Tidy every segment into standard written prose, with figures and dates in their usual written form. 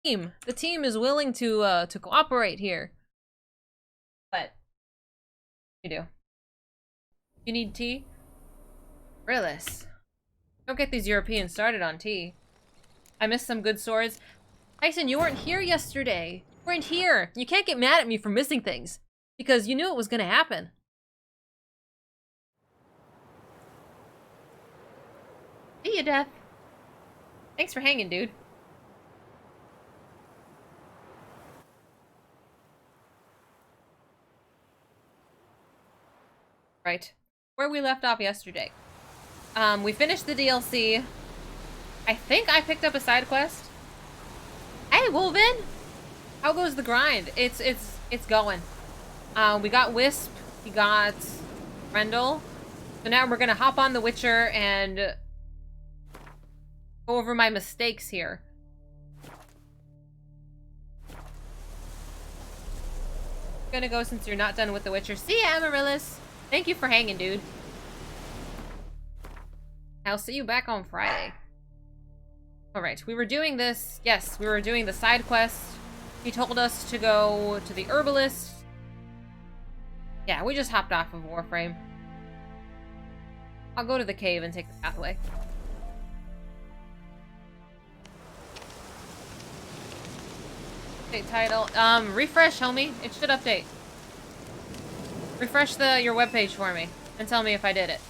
team. The team is willing to cooperate here. But you do. You need tea? Rillis. Don't get these Europeans started on tea. I missed some good swords. Tyson, you weren't here yesterday. You weren't here. You can't get mad at me for missing things. Because you knew it was gonna happen. See ya, Death. Thanks for hanging, dude. Right. Where we left off yesterday. We finished the DLC. I think I picked up a side quest. Hey, Wolven! How goes the grind? It's going. We got Wisp. We got Rendell. So now we're gonna hop on The Witcher and go over my mistakes here. Gonna go since you're not done with The Witcher. See ya, Amaryllis! Thank you for hanging, dude. I'll see you back on Friday. Alright, we were doing this. Yes, we were doing the side quest. He told us to go to the herbalist. Yeah, we just hopped off of Warframe. I'll go to the cave and take the pathway. Update title. Refresh, homie. It should update. Refresh your webpage for me and tell me if I did it.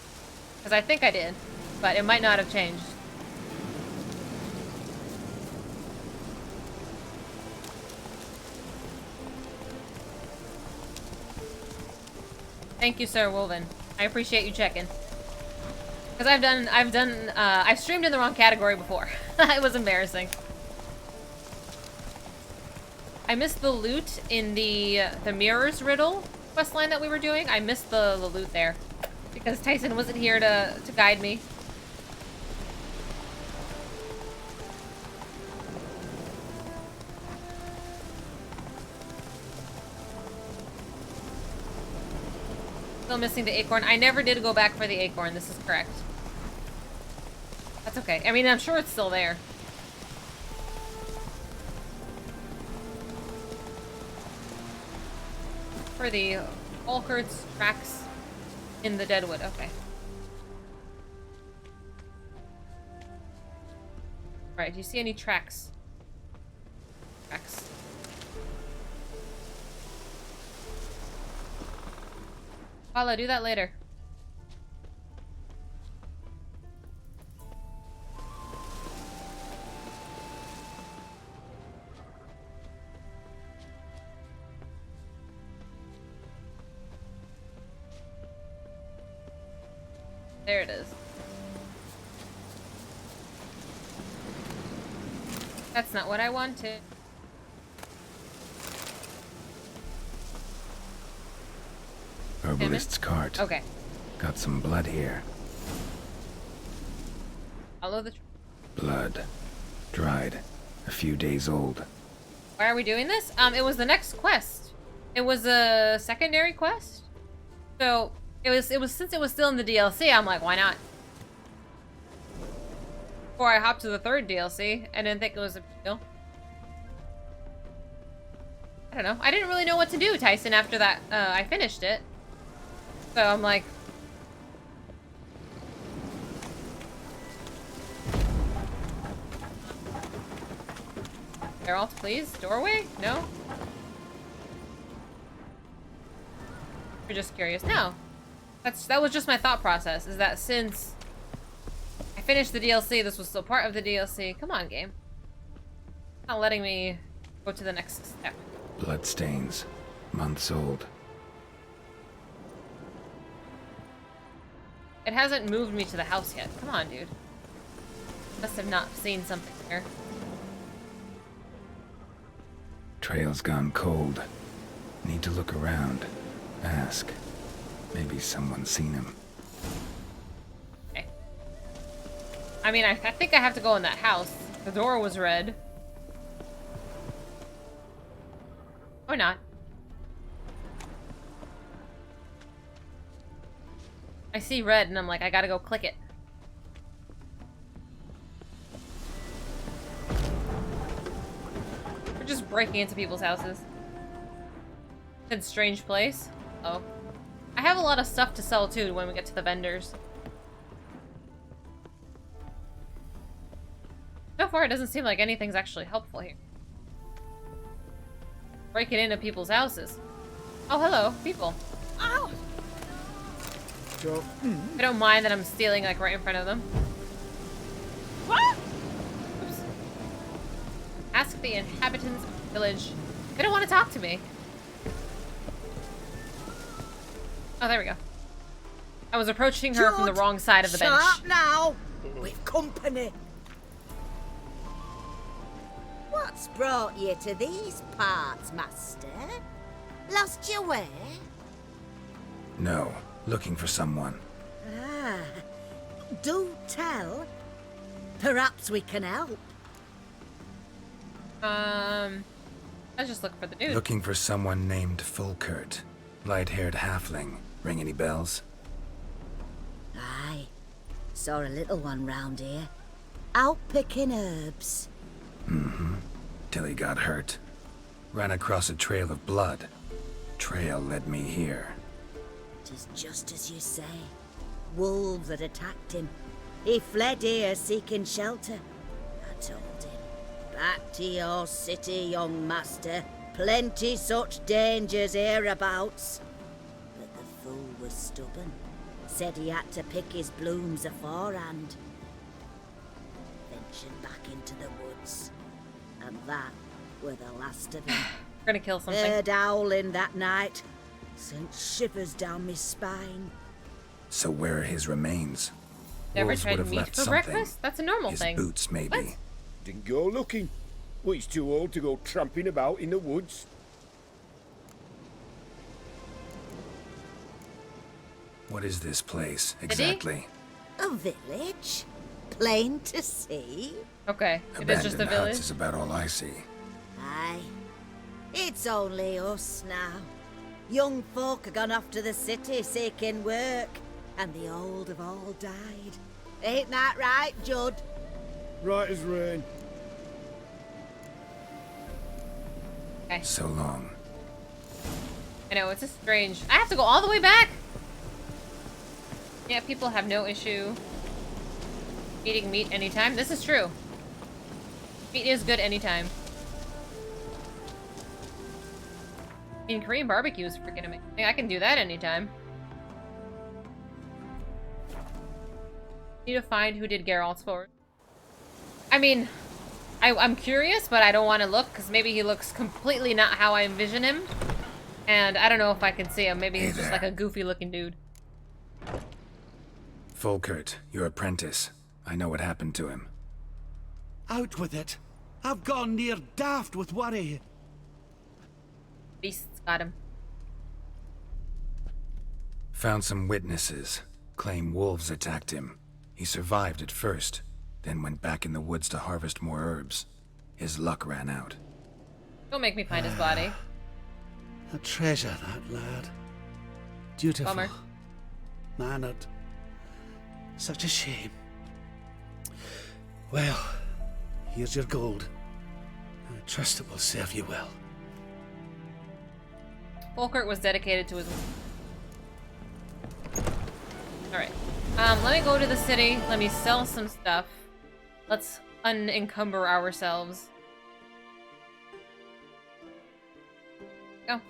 Because I think I did, but it might not have changed. Thank you, Sir Wolven. I appreciate you checking. Because I've streamed in the wrong category before. It was embarrassing. I missed the loot in the Mirrors Riddle questline that we were doing. I missed the loot there. Because Tyson wasn't here to guide me. Still missing the acorn. I never did go back for the acorn. This is correct. That's okay. I mean, I'm sure it's still there. For the Volkert's tracks in the Deadwood. Okay. Alright, do you see any tracks? Tracks. Paula, do that later. There it is. That's not what I wanted. Herbalist's cart. Okay. Got some blood here. Follow the... Blood. Dried. A few days old. Why are we doing this? It was the next quest. It was a secondary quest. So, it was since it was still in the DLC, I'm like, why not? Before I hopped to the third DLC, I didn't think it was a big deal. I don't know. I didn't really know what to do, Tyson, after that, I finished it. So I'm like... Geralt, please? Doorway? No? You're just curious. No. That was just my thought process, is that since I finished the DLC, this was still part of the DLC. Come on, game. Not letting me go to the next step. Bloodstains. Months old. It hasn't moved me to the house yet. Come on, dude. Must have not seen something here. Trail's gone cold. Need to look around. Ask. Maybe someone's seen him. Okay. I mean, I think I have to go in that house. The door was red. Or not. I see red and I'm like, I gotta go click it. Just breaking into people's houses. It's a strange place. Oh. I have a lot of stuff to sell too when we get to the vendors. So far, it doesn't seem like anything's actually helpful here. Breaking into people's houses. Oh, hello, people. Ow! So, I don't mind that I'm stealing, like, right in front of them. What? Oops. Ask the inhabitants of the village. They don't want to talk to me. Oh, there we go. I was approaching her from the wrong side of the bench. Shut up now! We've company. What's brought you to these parts, master? Lost your way? No, looking for someone. Ah, do tell. Perhaps we can help. Let's just look for the dude. Looking for someone named Fulkert. Light-haired halfling. Ring any bells? Aye, saw a little one round here. Out picking herbs. Mm-hmm. Till he got hurt. Ran across a trail of blood. Trail led me here. 'Tis just as you say. Wolves had attacked him. He fled here seeking shelter. I told him, back to your city, young master. Plenty such dangers hereabouts. But the fool was stubborn. Said he had to pick his blooms aforehand. Ventured back into the woods. And that were the last of him. We're gonna kill something. Heard howling that night. Sent shivers down my spine. So where are his remains? Never Wolves tried would have meat left for something. breakfast? That's a normal His thing. boots, maybe. What? didn't go looking. Well, he's too old to go tramping about in the woods. What is this place, he? exactly? A village? Plain to see? Okay, it is just a Abandoned village. huts is about all I see. Aye. It's only us now. Young folk have gone off to the city seeking work, and the old have all died. Ain't that right, Judd? Right as rain. Okay. So long. I know, it's just strange. I have to go all the way back? Yeah, people have no issue eating meat anytime. This is true. Meat is good anytime. In Korean barbecue is freaking amazing. I can do that anytime. Need to find who did Geralt's forward. I mean, I'm curious, but I don't want to look because maybe he looks completely not how I envision him. And I don't know if I can see him. Maybe he's just like a goofy looking dude. Fulkert, your apprentice. I know what happened to him. Out with it. I've gone near daft with worry. Beasts got him. Found some witnesses. Claim wolves attacked him. He survived at first, then went back in the woods to harvest more herbs. His luck ran out. Don't make me find his body. A treasure, that lad. Dutiful. Bummer. Mannered. Such a shame. Well, here's your gold. I trust it will serve you well. Fulkert was dedicated to his... Alright. Let me go to the city. Let me sell some stuff. Let's unencumber ourselves. Go.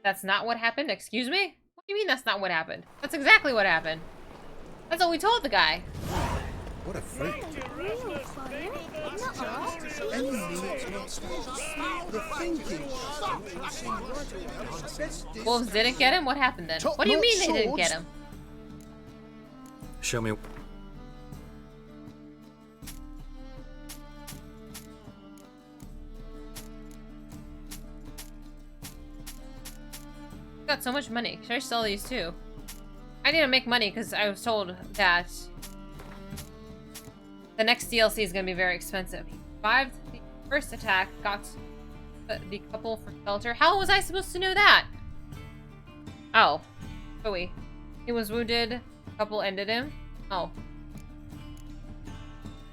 That's not what happened? Excuse me? What do you mean that's not what happened? That's exactly what happened. That's what we told the guy. What a freak. Wolves didn't get him? What happened then? What do you mean they didn't get him? Show me. Got so much money. Should I sell these too? I need to make money because I was told that the next DLC is going to be very expensive. He survived the first attack, got the couple for shelter. How was I supposed to know that? Oh. Joey. He was wounded. A couple ended him. Oh.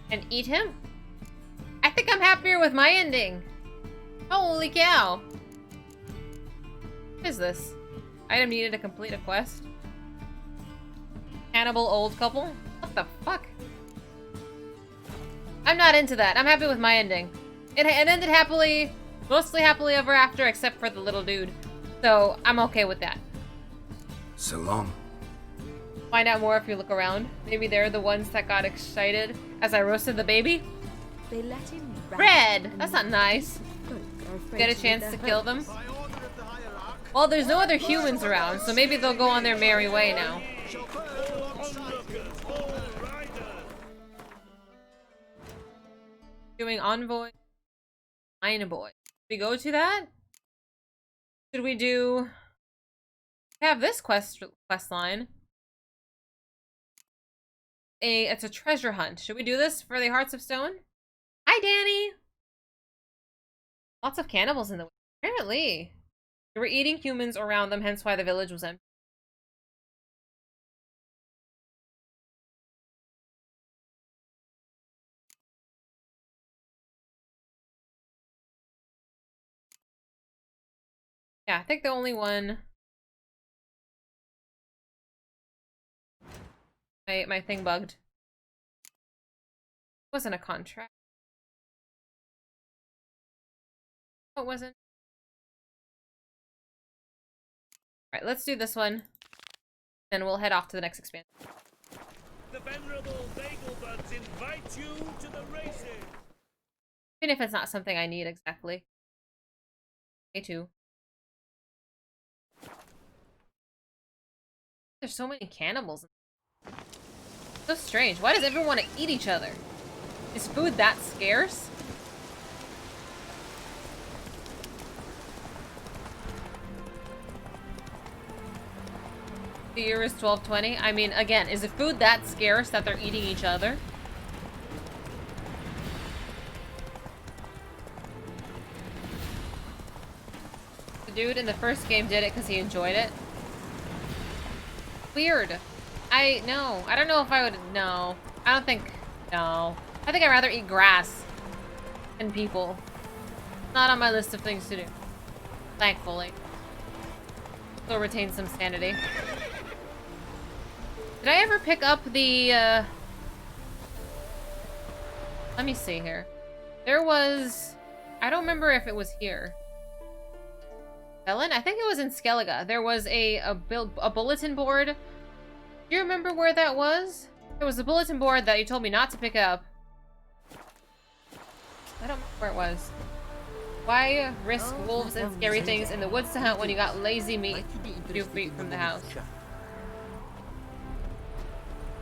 And eat him? I think I'm happier with my ending. Holy cow. What is this? Item needed to complete a quest. Cannibal old couple? What the fuck? I'm not into that. I'm happy with my ending. It ended happily, mostly happily ever after, except for the little dude. So I'm okay with that. So long. Find out more if you look around. Maybe they're the ones that got excited as I roasted the baby. They let him Red! That's not nice. Get a chance to kill them? Well, there's no other humans around, so maybe they'll go on their merry way now. Doing envoy. Mine boy. Should we go to that? Should we do... have this quest line? It's a treasure hunt. Should we do this for the Hearts of Stone? Hi, Danny! Lots of cannibals in the... Apparently. They were eating humans around them, hence why the village was empty. Yeah, I think the only one... My thing bugged. It wasn't a contract. Oh, it wasn't. Alright, let's do this one. Then we'll head off to the next expansion. The venerable bagel buds invite you to the races. Even if it's not something I need exactly. Me too. There's so many cannibals. So strange. Why does everyone want to eat each other? Is food that scarce? The year is 1220. I mean, again, is the food that scarce that they're eating each other? The dude in the first game did it because he enjoyed it. Weird. I don't know if I would. No, I don't think. No, I think I'd rather eat grass than people. Not on my list of things to do. Thankfully, still retain some sanity. Did I ever pick up the? Let me see here. There was. I don't remember if it was here. Ellen? I think it was in Skellige. There was a bulletin board. Do you remember where that was? There was a bulletin board that you told me not to pick up. I don't remember where it was. Why risk wolves and scary things in the woods to hunt when you got lazy meat a few feet from the house?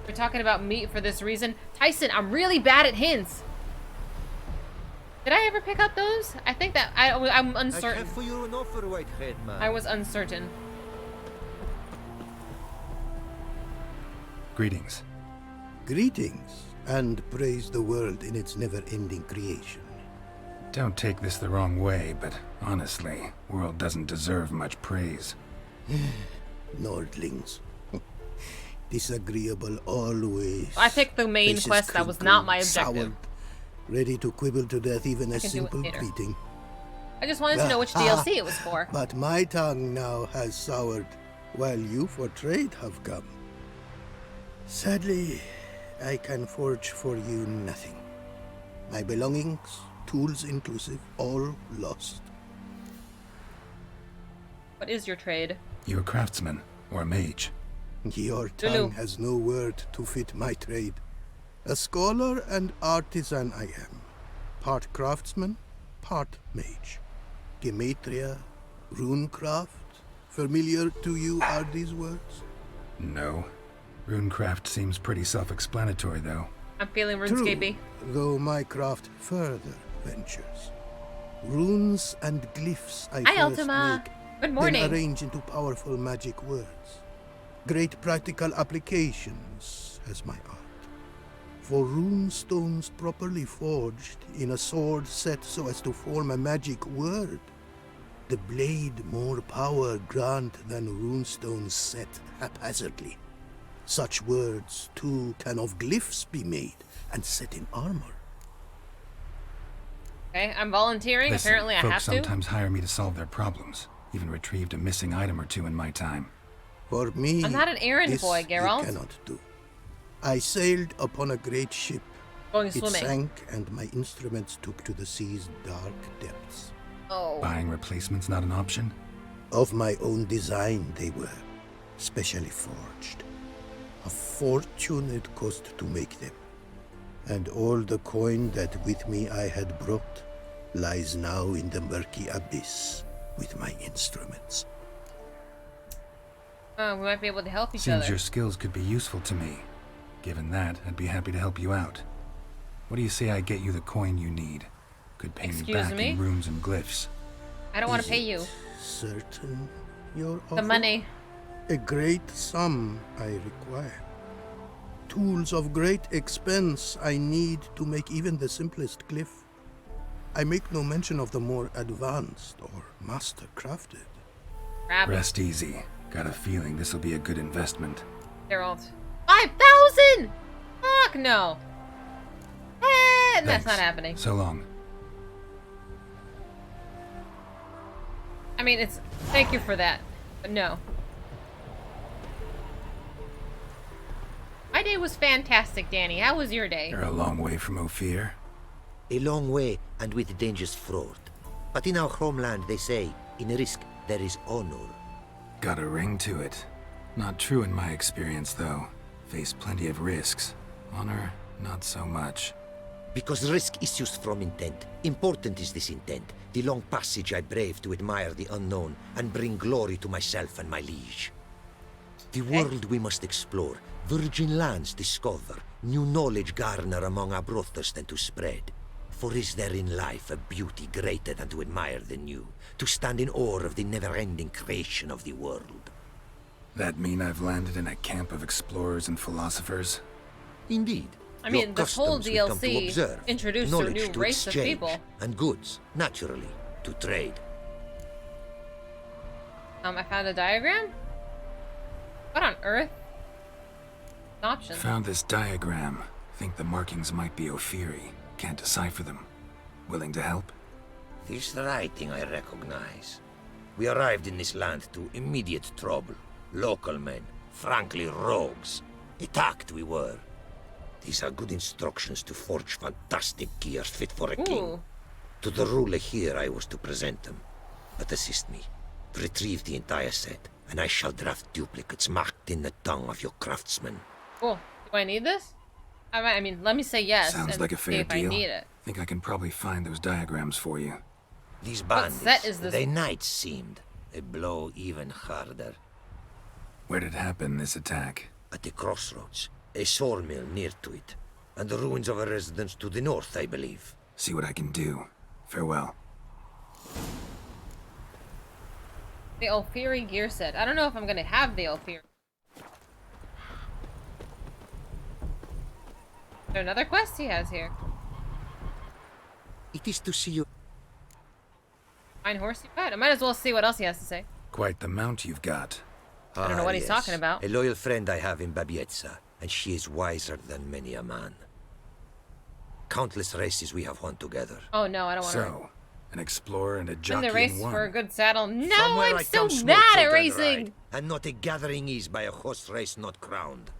We're talking about meat for this reason. Tyson, I'm really bad at hints. Did I ever pick up those? I think that I'm uncertain. I have for you an offer, Whitehead man. I was uncertain. Greetings. Greetings, and praise the world in its never-ending creation. Don't take this the wrong way, but honestly, world doesn't deserve much praise. Nordlings. Disagreeable always. I picked the main Faces quest. That was not my crinkled, objective. soured, ready to quibble to death even a can do it simple later. greeting. I just wanted to know which DLC it was for. But my tongue now has soured, while you for trade have come. Sadly, I can forge for you nothing. My belongings, tools inclusive, all lost. What is your trade? You a craftsman or a mage? Your Lulu. tongue has no word to fit my trade. A scholar and artisan I am. Part craftsman, part mage. Gematria, runecraft. Familiar to you are these words? No. Runecraft seems pretty self-explanatory, though. I'm feeling True, RuneScapey. though my craft further ventures. Runes and glyphs I Hi, first Ultima. make, Good morning. then arrange into powerful magic words. Great practical applications as my art. For rune stones properly forged in a sword set so as to form a magic word, the blade more power grant than runestones set haphazardly. Such words, too, can of glyphs be made, and set in armor. Okay, I'm volunteering. Listen, Apparently I folks have to. sometimes hire me to solve their problems. Even retrieved a missing item or two in my time. For me, I'm not an errand this boy, you Geralt. cannot do. I sailed upon a great ship. Going It swimming. sank, and my instruments took to the sea's dark depths. Oh. Buying replacements not an option? Of my own design they were, specially forged. A fortune it cost to make them. And all the coin that with me I had brought lies now in the murky abyss with my instruments. We might be able to help each Seems other. your skills could be useful to me. Given that, I'd be happy to help you out. What do you say I get you the coin you need? Could pay me Excuse back me? in runes and glyphs. I don't want Is to pay it you. Certain your offer? The money. A great sum I require. Tools of great expense I need to make even the simplest glyph. I make no mention of the more advanced or master-crafted. Crap. Rest easy. Got a feeling this'll be a good investment. Geralt. 5,000! Fuck no. That's Thanks. not happening. So long. I mean, it's... Thank you for that. But no. My day was fantastic, Danny. How was your day? You're a long way from Ophir. A long way and with dangers fraught. But in our homeland they say, in risk there is honor. Got a ring to it. Not true in my experience, though. Faced plenty of risks. Honor, not so much. Because risk issues from intent. Important is this intent. The long passage I brave to admire the unknown and bring glory to myself and my liege. The world we must explore, virgin lands discover, new knowledge garner among our brothers than to spread. For is there in life a beauty greater than to admire the new, to stand in awe of the never-ending creation of the world? That mean I've landed in a camp of explorers and philosophers? Indeed. I mean, Your this whole customs we come to DLC observe, introduced a knowledge new to race of exchange, people. and goods, naturally, to trade. I found a diagram? What on earth? Options. Found this diagram. Think the markings might be Ophiri. Can't decipher them. Willing to help? This writing I recognize. We arrived in this land to immediate trouble. Local men, frankly rogues. Attacked we were. These are good instructions to forge fantastic gear fit for a king. Ooh. To the ruler here I was to present them. But assist me. Retrieve the entire set, and I shall draft duplicates marked in the tongue of your craftsman. Cool. Do I need this? I mean, let me say yes. Sounds and like a see fair if deal. I need it. Think I can probably find those diagrams for you. These What bandits, set is this? they knights seemed. A blow even harder. Where did it happen, this attack? At the crossroads, a sawmill near to it, and the ruins of a residence to the north, I believe. See what I can do. Farewell. The Ophiri gear set. I don't know if I'm gonna have the Ophiri. Is there another quest he has here? It is to see you. Fine horse you got. I might as well see what else he has to say. Quite the mount you've got. I don't know what he's talking about. A loyal friend I have in Babietza, and she is wiser than many a man. Countless races we have won together. Oh no, I don't want to. So, an explorer and a Win jockey the race in one. for a good saddle. No, Somewhere I'm I so come small mad at children racing. ride, and not a gathering is by a horse race not crowned.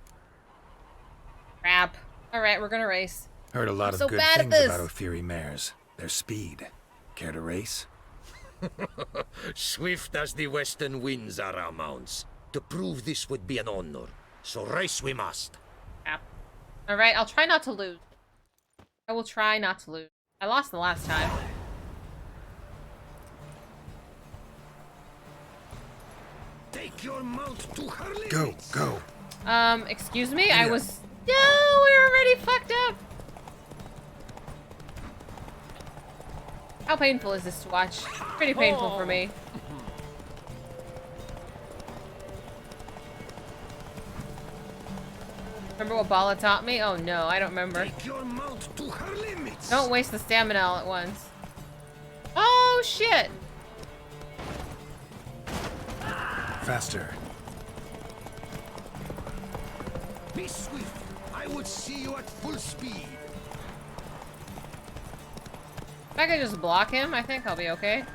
Crap. All right, we're gonna race. Heard a lot I'm of so good bad at things this. about Ophiri mares. Their speed. Care to race? Swift as the western winds are our mounts. To prove this would be an honor. So race we must. Crap. All right, I'll try not to lose. I will try not to lose. I lost the last time. Take your mount to her limits. Go. Excuse me? I was... No, we're already fucked up. How painful is this to watch? Pretty painful for me. Remember what Bala taught me? Oh no, I don't remember. Take your mount to her limits. Don't waste the stamina all at once. Oh shit! Faster. Be swift. I would see you at full speed. If I could just block him, I think I'll be okay.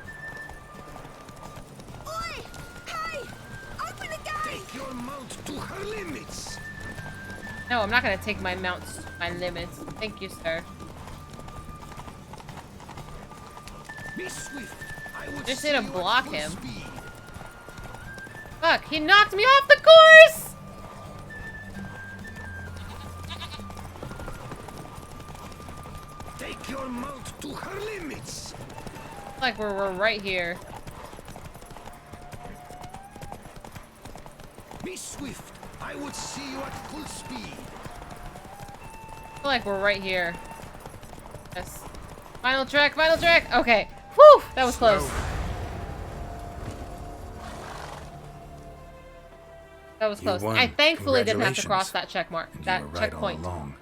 Oi! Hey! Open the gate! Take your mount to her limits. No, I'm not gonna take my mounts to my limits. Thank you, sir. Be swift. I would Just see need to you at block full him. speed. Fuck, he knocked me off the course! Take your mount to her limits. Like we're right here. Be swift. I would see you at full speed. I feel like we're right here. Yes. Final track, final track! Okay. Whew! That was close. That was close. won. I thankfully didn't have to Congratulations. cross that check mark. And That you were right checkpoint. all along.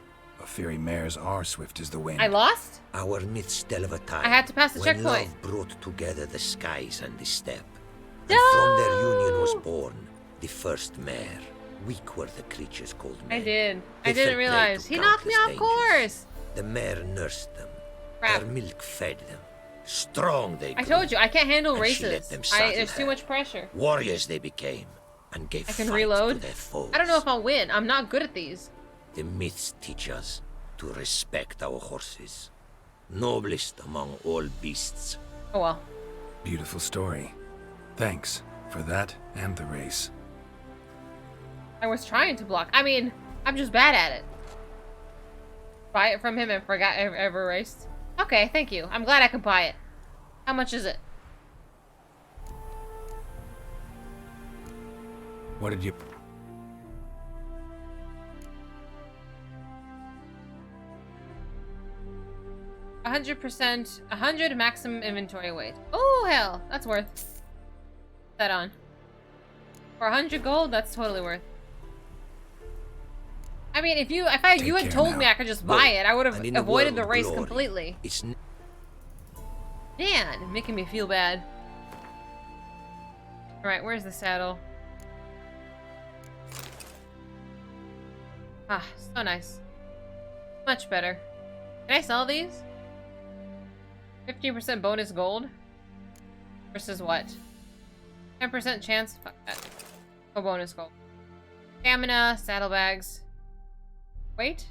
A fairy mares are swift as the wind. I lost? Our midst of a time. I had to pass the when checkpoint. love brought together the skies and the steppe. No! And from their union was born the first mare. Weak were the creatures called men. I did. They I didn't fell prey realize. to He knocked me countless off dangers. course. The mare nursed them. Crap. Her milk fed them. Strong they I grew. told you, I can't handle And she let races. them saddle There's too her. much pressure. Warriors they became, and gave I can fight reload. to their foes. I don't know if I'll win. I'm not good at these. The myths teach us to respect our horses, noblest among all beasts. Oh well. Beautiful story. Thanks for that and the race. I was trying to block. I mean, I'm just bad at it. Buy it from him and forgot I ever raced. Okay, thank you. I'm glad I could buy it. How much is it? What did you... 100%, 100 maximum inventory weight. Oh hell, that's worth that on. For 100 gold, that's totally worth. I mean, if you had care told me now. I could just buy it, I would have And in a avoided world the of race glory, completely. It's Man, making me feel bad. All right, where's the saddle? Ah, so nice. Much better. Can I sell these? 15% bonus gold? Versus what? 10% chance? Fuck that. Oh, bonus gold. Stamina, saddlebags. Wait.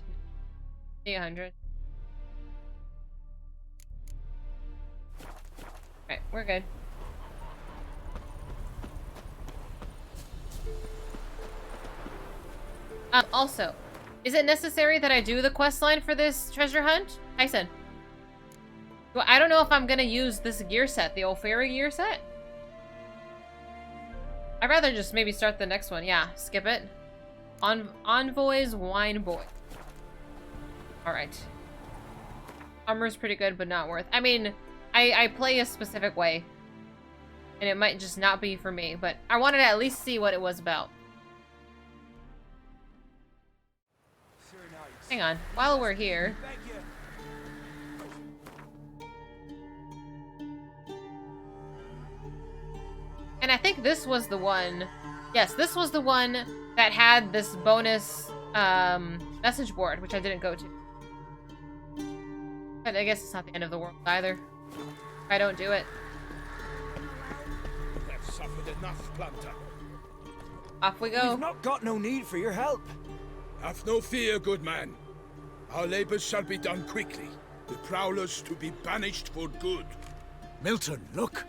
800. Alright, we're good. Also, is it necessary that I do the quest line for this treasure hunt? Tyson. Well, I don't know if I'm gonna use this gear set, the old fairy gear set. I'd rather just maybe start the next one. Yeah, skip it. Envoy's Wine Boy. Alright. Armor's pretty good, but not worth. I mean, I play a specific way. And it might just not be for me, but I wanted to at least see what it was about. Hang on. While we're here... And I think this was the one... Yes, this was the one that had this bonus message board, which I didn't go to. But I guess it's not the end of the world either. If I don't do it. I've suffered enough, Planter. Off we go. We've not got no need for your help. Have no fear, good man. Our labors shall be done quickly. The prowlers to be banished for good. Milton, look.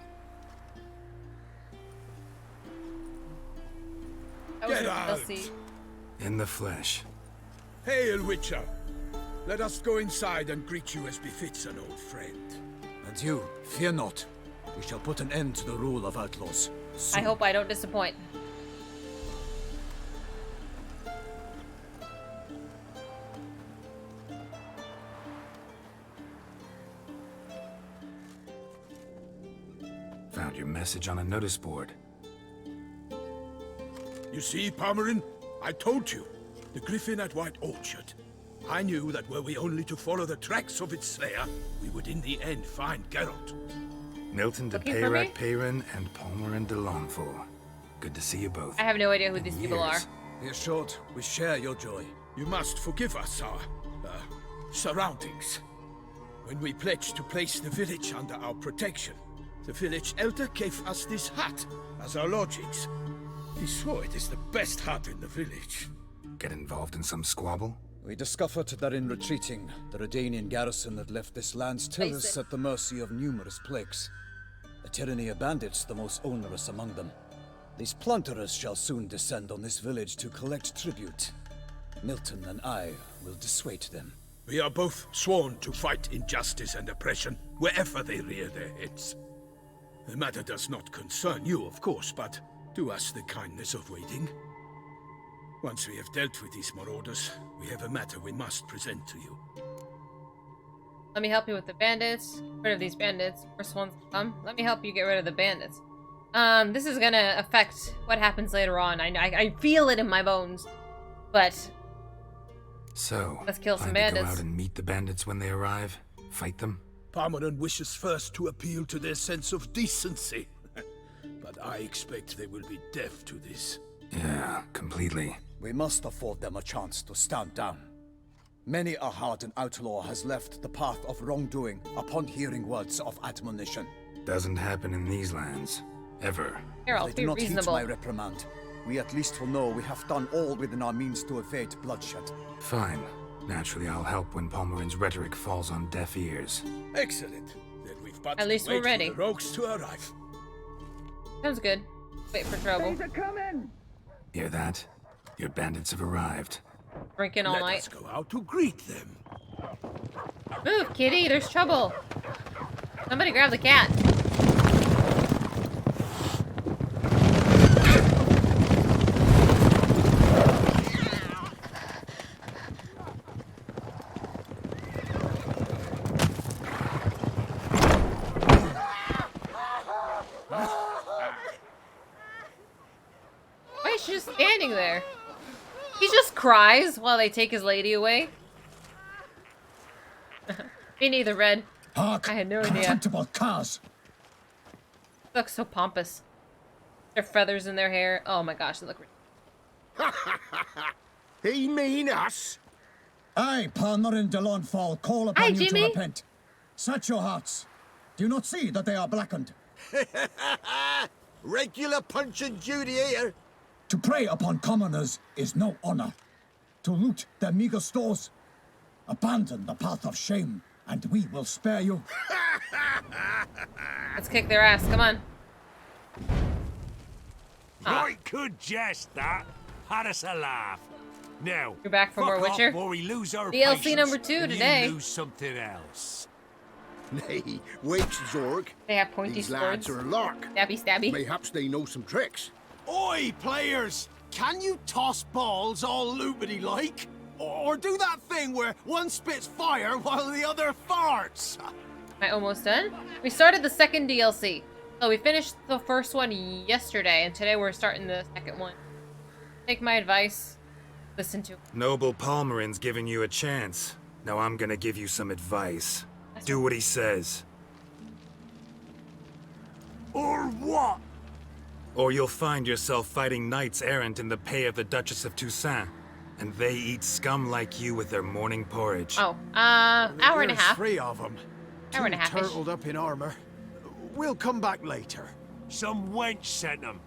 That was Get a out. DLC. In the flesh. Hail, Witcher. Let us go inside and greet you as befits an old friend. And you, fear not. We shall put an end to the rule of outlaws. I hope I don't disappoint. Found your message on a notice board. You see, Palmerin, I told you. The griffin at White Orchard. I knew that were we only to follow the tracks of its slayer, we would in the end find Geralt. Milton de Looking for me? Peyrac Peyrin and Palmerin de Longford. Good to see you both. I have no idea who In these people are. years. Be assured, we share your joy. You must forgive us our surroundings. When we pledged to place the village under our protection, the village elder gave us this hut as our lodgings. He swore it is the best hut in the village. Get involved in some squabble? We discovered that in retreating, the Redanian garrison that left this land still is at the mercy of numerous plagues. The tyranny of bandits the most onerous among them. These plunderers shall soon descend on this village to collect tribute. Milton and I will dissuade them. We are both sworn to fight injustice and oppression wherever they rear their heads. The matter does not concern you, of course, but do us the kindness of waiting. Once we have dealt with these marauders, we have a matter we must present to you. Let me help you with the bandits. Get rid of these bandits. First ones to come. Let me help you get rid of the bandits. This is gonna affect what happens later on. I feel it in my bones. But So, let's kill some plan to bandits. go out and meet the bandits when they arrive? Fight them? Parmeran wishes first to appeal to their sense of decency. But I expect they will be deaf to this. Yeah, completely. We must afford them a chance to stand down. Many a hardened outlaw has left the path of wrongdoing upon hearing words of admonition. Doesn't happen in these lands. Ever. Here, I'll They be do not heed reasonable. my reprimand. We at least will know we have done all within our means to evade bloodshed. Fine. Naturally, I'll help when Palmerin's rhetoric falls on deaf ears. Excellent. Then we've but At least to wait we're ready. for the rogues to arrive. Sounds good. Wait for trouble. Hear that? Your bandits have arrived. Drinking all Let night. us go out to greet them. Move, kitty. There's trouble. Somebody grab the cat. Why is she just standing there? He just cries while they take his lady away. Me neither, Red. Hark! I had no idea. Contemptible cars! They look so pompous. Their feathers in their hair. Oh my gosh, they look. He mean us? I, Parmerin de Lawnfall, call upon Hi, you Jimmy. to repent. Set your hearts. Do you not see that they are blackened? Regular punch and Judy here. To prey upon commoners is no honor. To loot their meager stores, abandon the path of shame, and we will spare you. Let's kick their ass. Come on. Right good jest, that. Had us a laugh. Now, You're back for more fuck off Witcher. before we lose our DLC patience number 2 and today. You lose something else. Nay, wait, Zorg. They have pointy These swords. lads are a lark. Stabby, stabby. Mayhaps they know some tricks. Oi, players! Can you toss balls all loopity like? Or do that thing where one spits fire while the other farts? Am I almost done? We started the second DLC. So we finished the first one yesterday, and today we're starting the second one. Take my advice. Listen to it. Noble Palmerin's giving you a chance. Now I'm gonna give you some advice. Do what he says, Or what? or you'll find yourself fighting knights errant in the pay of the Duchess of Toussaint, and they eat scum like you with their morning porridge. Oh, hour and a There's half. 3 of them. Hour and a 2 half-ish. turtled up in armor. We'll come back later. Some wench sent them.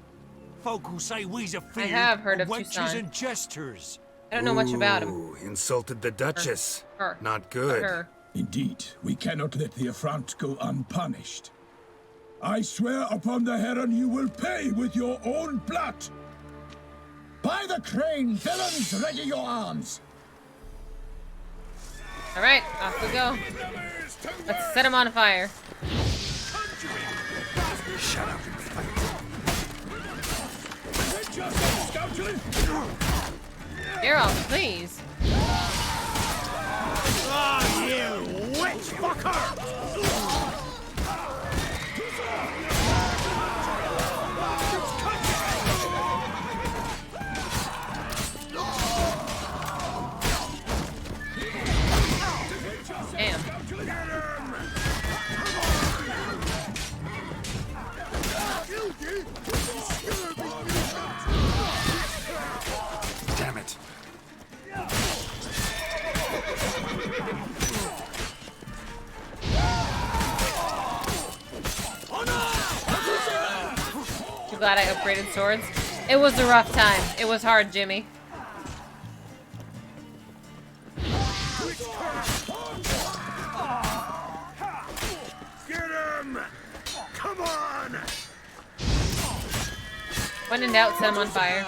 Folk who say we's afeard have heard of wenches Toussaint. and jesters. I don't know much about him. Ooh, insulted the Duchess. Her. Not good. Her. Indeed, we cannot let the affront go unpunished. I swear upon the Heron you will pay with your own blood. By the crane, villains, ready your arms. All right, off we go. Let's set him on fire. Shut up and fight. Geralt, please. Oh, you witch fucker! Damn. Damn it. glad I upgraded swords. It was a rough time. It was hard, Jimmy. Get him! Come on! When in doubt, set him on fire.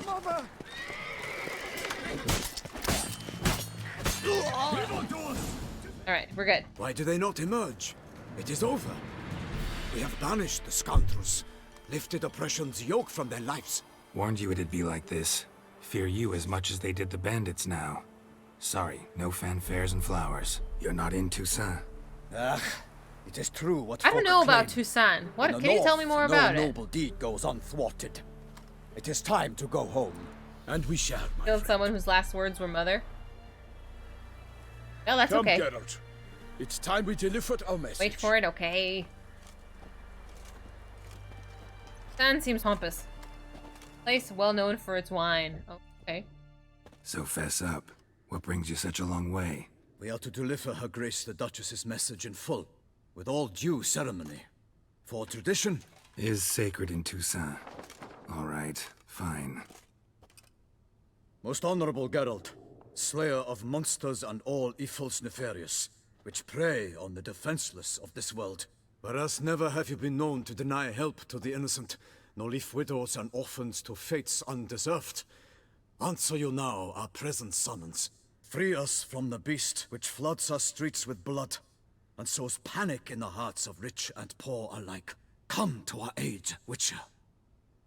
Mother! Alright, we're good. Why do they not emerge? It is over. We have banished the scoundrels, lifted oppression's yoke from their lives. Warned you it'd be like this. Fear you as much as they did the bandits now. Sorry, no fanfares and flowers. You're not in Toussaint. Ah, it is true what I don't folk know about claim. Toussaint. What? In the Can you tell me north, more about no it? noble deed goes unthwarted. It is time to go home. And we shall, my Killed friend. someone whose last words were mother. Well, that's Come, okay. Geralt. It's time we delivered our message. Wait for it, okay. Toussaint seems pompous. Place well known for its wine. Okay. So fess up. What brings you such a long way? We are to deliver Her Grace the Duchess's message in full, with all due ceremony. For tradition is sacred in Toussaint. All right, fine. Most honorable Geralt, slayer of monsters and all evils nefarious, which prey on the defenseless of this world. Whereas never have you been known to deny help to the innocent, nor leave widows and orphans to fates undeserved. Answer you now our present summons. Free us from the beast which floods our streets with blood, and sows panic in the hearts of rich and poor alike. Come to our aid, Witcher.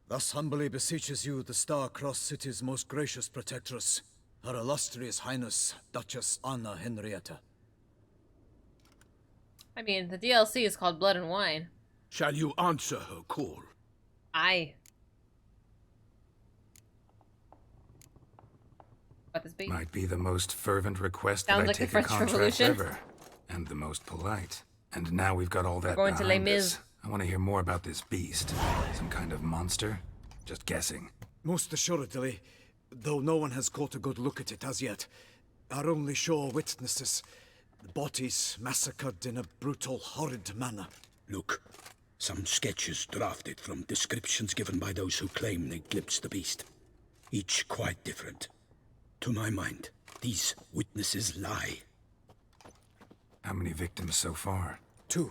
Thus humbly beseeches you the Star-Crossed City's most gracious protectress, Her illustrious Highness, Duchess Anna Henrietta. I mean, the DLC is called Blood and Wine. Shall you answer her call? Aye. About this be? Might be the most fervent request Sounds that I like the take a French contract Revolution. ever. And the most polite. And now we've got all that going to Les behind Mis. us. I want to hear more about this beast. Some kind of monster? Just guessing. Most assuredly, though no one has caught a good look at it as yet. Our only sure witnesses, the bodies massacred in a brutal, horrid manner. Look, some sketches drafted from descriptions given by those who claim they glimpsed the beast. Each quite different. To my mind, these witnesses lie. How many victims so far? 2.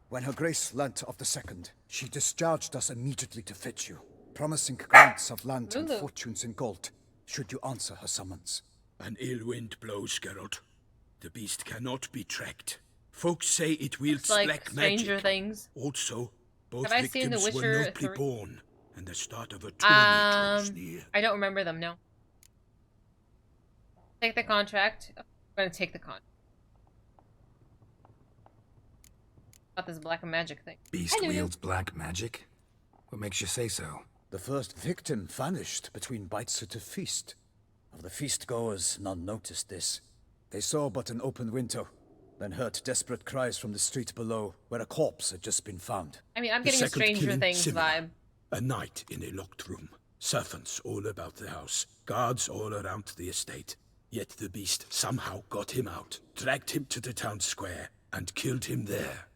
When Her Grace learnt of the second, she discharged us immediately to fetch you, promising grants of land and Lulu. fortunes in gold, should you answer her summons. An ill wind blows, Geralt. The beast cannot be tracked. Folks say it wields It's like black Stranger magic. Things. Also, both Have I seen The victims were Witcher nobly 3? born, and the start of a tourney draws near. I don't remember them, no. Take the contract. I'm gonna take the contract. About this black magic thing. Beast wields black magic? What makes you say so? The first victim vanished between bites at a feast. Of the feast-goers, none noticed this. They saw but an open window, then heard desperate cries from the street below, where a corpse had just been found. I mean, I'm The getting a second Stranger killing, Things similar. vibe. A night in a locked room. Servants all about the house. Guards all around the estate. Yet the beast somehow got him out, dragged him to the town square, and killed him there.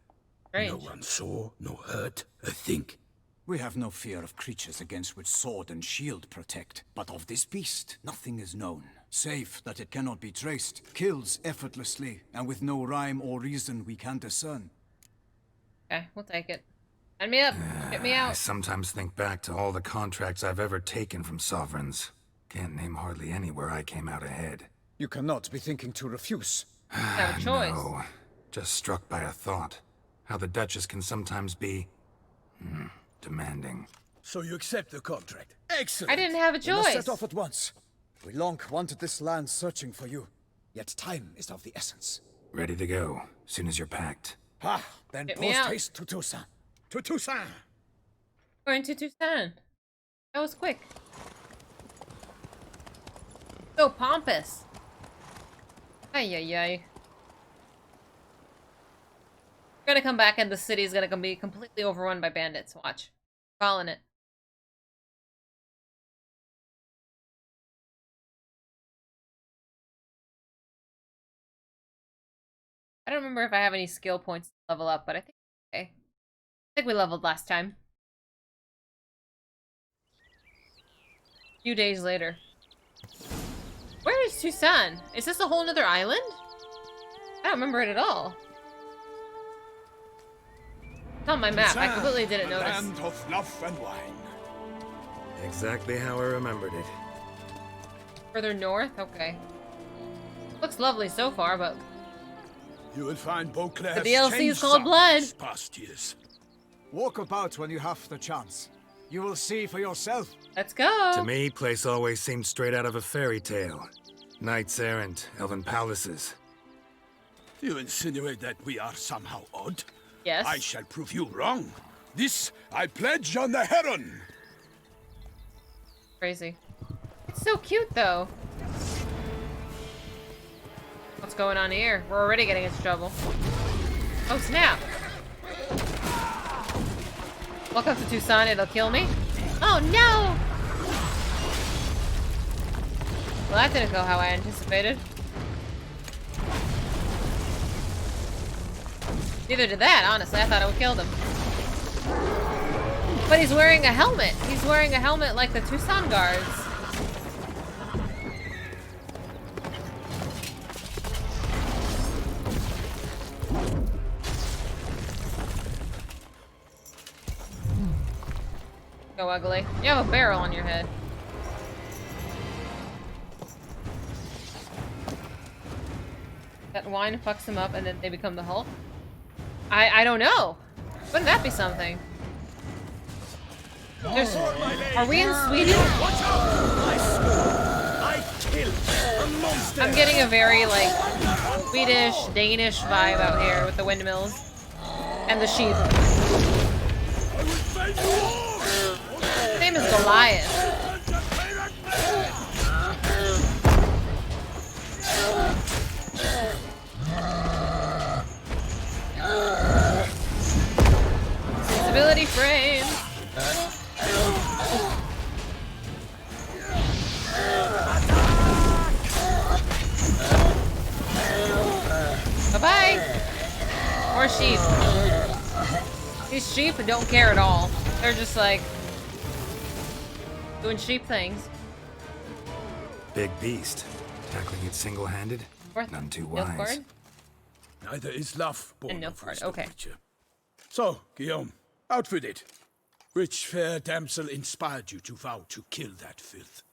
Strange. No one saw, nor heard a thing. We have no fear of creatures against which sword and shield protect. But of this beast, nothing is known. Save that it cannot be traced, kills effortlessly, and with no rhyme or reason we can discern. Okay, we'll take it. Sign me up. Get me I out. sometimes think back to all the contracts I've ever taken from sovereigns. Can't name hardly any where I came out ahead. You cannot be thinking to refuse. Have a choice. No, just struck by a thought. How the Duchess can sometimes be... demanding. So you accept the contract. Excellent. I didn't have a We must choice. set off at once. We long wanted this land searching for you, yet time is of the essence. Ready to go, soon as you're packed. Ah, then Get me post out. haste to Toussaint. To Toussaint. Going to Toussaint. That was quick. So pompous. Ay, ay, ay. We're gonna come back and the city's gonna be completely overrun by bandits. Watch. Calling it. I don't remember if I have any skill points to level up, but I think okay. I think we leveled last time. A few days later. Where is Tucson? Is this a whole nother island? I don't remember it at all. It's on my map. I completely didn't notice. Land of love and wine. Exactly how I remembered it. Further north? Okay. Looks lovely so far, but You will find Beauclair's the DLC is changed called some Blood. these past years. Walk about when you have the chance. You will see for yourself. Let's go. To me, place always seemed straight out of a fairy tale. Knights errant, elven palaces. You insinuate that we are somehow odd? Yes. I shall prove you wrong. This I pledge on the Heron. Crazy. It's so cute, though. What's going on here? We're already getting into trouble. Oh, snap. Welcome to Tucson. It'll kill me. Oh, no! Well, that didn't go how I anticipated. Neither did that, honestly. I thought I would kill them. But he's wearing a helmet. He's wearing a helmet like the Tucson guards. Go ugly. You have a barrel on your head. That wine fucks them up and then they become the Hulk? I don't know. Wouldn't that be something? Are we in Sweden? I'm getting a very, like, Swedish, Danish vibe out here with the windmills. And the sheep. His name is Goliath. Sensibility frame. Bye-bye. More sheep. These sheep don't care at all. They're just like doing sheep things. Big beast. Tackling it single-handed? None too wise. Neither is love born no of card. wisdom, Okay. creature. So, Guillaume, out with it. Which fair damsel inspired you to vow to kill that filth?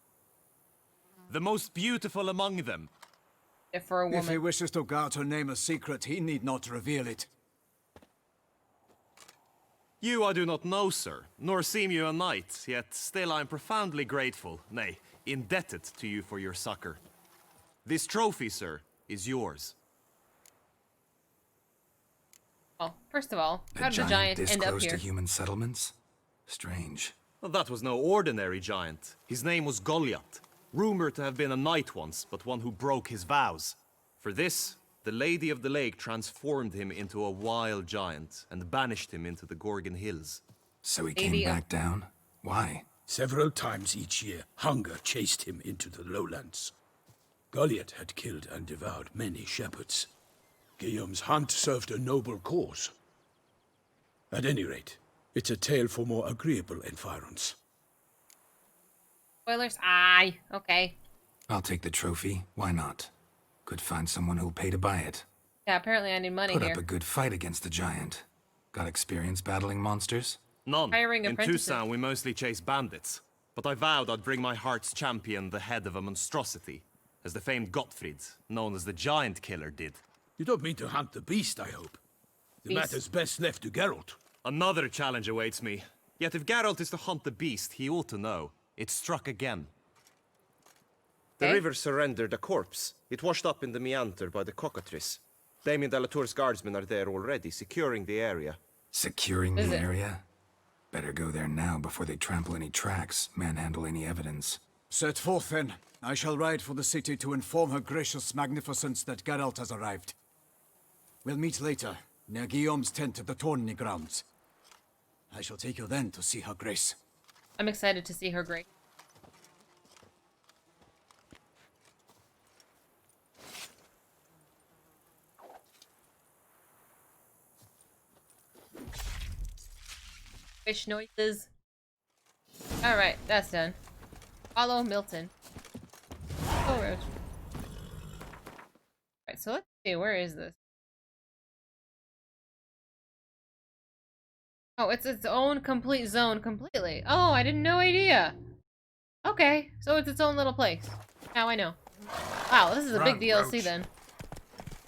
The most beautiful among them. If for a woman. If he wishes to guard her name a secret, he need not reveal it. You I do not know, sir, nor seem you a knight, yet still I am profoundly grateful, nay, indebted to you for your succor. This trophy, sir, is yours. Well, first of all, how A did the giant giant this end up close here? to human settlements? Strange. Well, that was no ordinary giant. His name was Goliath, rumored to have been a knight once, but one who broke his vows. For this, the Lady of the Lake transformed him into a wild giant and banished him into the Gorgon Hills. So he came back down? Why? Several times each year, hunger chased him into the lowlands. Goliath had killed and devoured many shepherds. Guillaume's hunt served a noble cause. At any rate, it's a tale for more agreeable environs. Spoilers? Aye. Okay. I'll take the trophy. Why not? Could find someone who'll pay to buy it. Yeah, apparently I need money Put here. up a good fight against the giant. Got experience battling monsters? None. Hiring In apprentices. Tucson, we mostly chase bandits. But I vowed I'd bring my heart's champion the head of a monstrosity, as the famed Gottfried, known as the Giant Killer, did. You don't mean to hunt the beast, I hope. The Beast. matter's best left to Geralt. Another challenge awaits me. Yet if Geralt is to hunt the beast, he ought to know. It struck again. The Okay. river surrendered a corpse. It washed up in the meander by the cockatrice. Damien de la Tour's guardsmen are there already, securing the area. Securing Is the it? area? Better go there now before they trample any tracks, manhandle any evidence. Set forth then. I shall ride for the city to inform her gracious magnificence that Geralt has arrived. We'll meet later, near Guillaume's tent at the Tourney grounds. I shall take you then to see her grace. I'm excited to see her great. Fish noises. Alright, that's done. Follow Milton. Oh, Roach. Alright, so let's see, where is this? Oh, it's its own complete zone completely. Oh, I didn't no idea. Okay, so it's its own little place. Now I know. Wow, this is a big DLC Roach. then.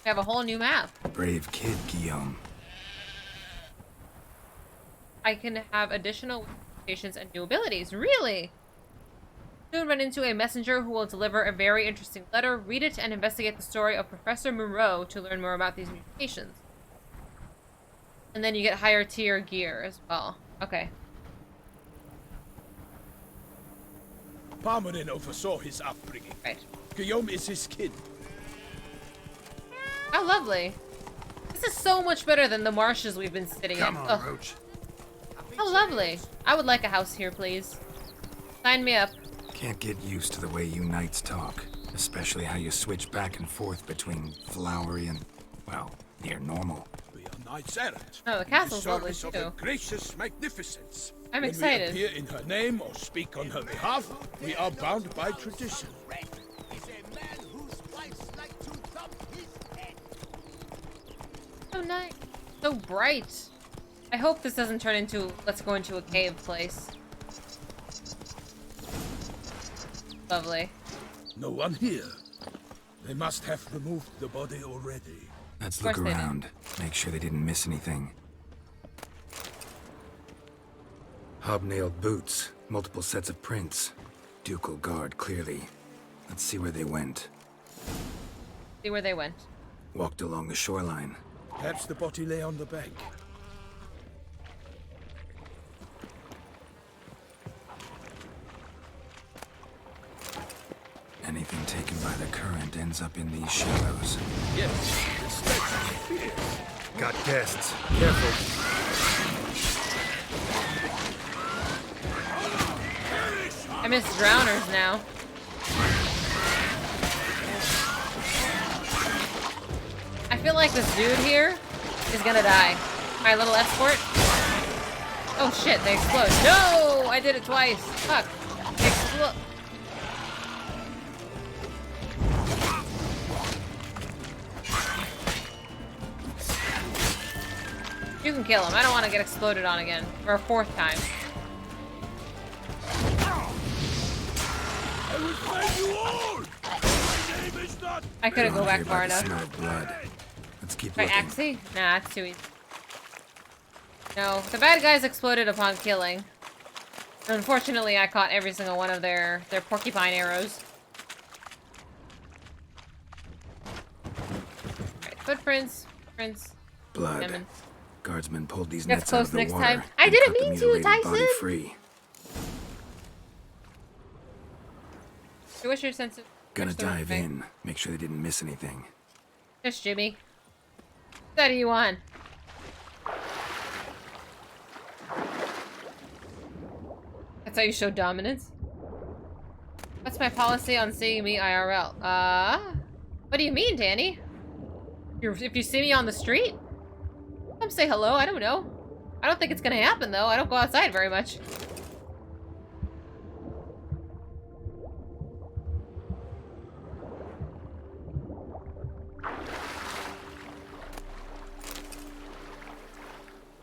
We have a whole new map. Brave kid, Guillaume. I can have additional mutations and new abilities. Really? Soon run into a messenger who will deliver a very interesting letter. Read it and investigate the story of Professor Monroe to learn more about these mutations. And then you get higher tier gear as well. Okay. Parmanin oversaw his upbringing. Right. Guillaume is his kin. How lovely. This is so much better than the marshes we've been sitting Come in. on, Ugh. Roach. How lovely. I would like a house here, please. Sign me up. Can't get used to the way you knights talk. Especially how you switch back and forth between flowery and, well, near normal. We are knights errant. Oh, the castle's in lovely service of too. her gracious magnificence. I'm When excited. we appear in her name or speak on her behalf, we are bound by tradition. So nice. So bright. I hope this doesn't turn into let's go into a cave place. Lovely. No one here. They must have removed the body already. Let's look course they did. around. Make sure they didn't miss anything. Hobnailed boots, multiple sets of prints. Ducal guard, clearly. Let's see where they went. See where they went. Walked along the shoreline. Perhaps the body lay on the bank. Anything taken by the current ends up in these shallows. Yes, the stench is fierce. Got guests. Careful. I miss drowners now. I feel like this dude here is gonna die. My little escort. Oh shit, they explode. No! I did it twice. Fuck. They explode. You can kill him. I don't want to get exploded on again. For a fourth time. I will find you all! My name is not... I couldn't go back far By the enough. smell of blood. Let's keep By looking. Axie? Nah, that's too easy. No, the bad guys exploded upon killing. Unfortunately, I caught every single one of their porcupine arrows. Alright, footprints, prints, Blood. lemon. Guardsmen pulled these Gets nets out close of the next water. time. I and didn't cut the mean to, mutilated body Tyson! free. I wish your sense of... Gonna wish the dive right- in. Make sure they didn't miss anything. Just Jimmy. What do you want? That's how you show dominance? What's my policy on seeing me IRL? What do you mean, Danny? If you see me on the street? Come say hello, I don't know. I don't think it's gonna happen, though. I don't go outside very much.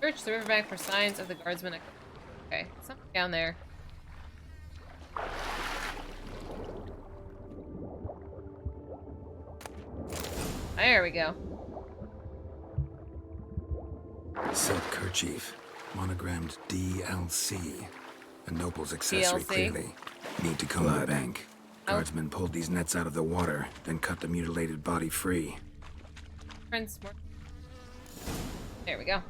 Search the riverbank for signs of the guardsmen. Okay, something down there. There we go. Silk kerchief. Monogrammed DLC. A noble's accessory, DLC? clearly. Need to comb the bank. Guardsmen pulled these nets out of the water, then cut the mutilated body free. Prince, more. There we go.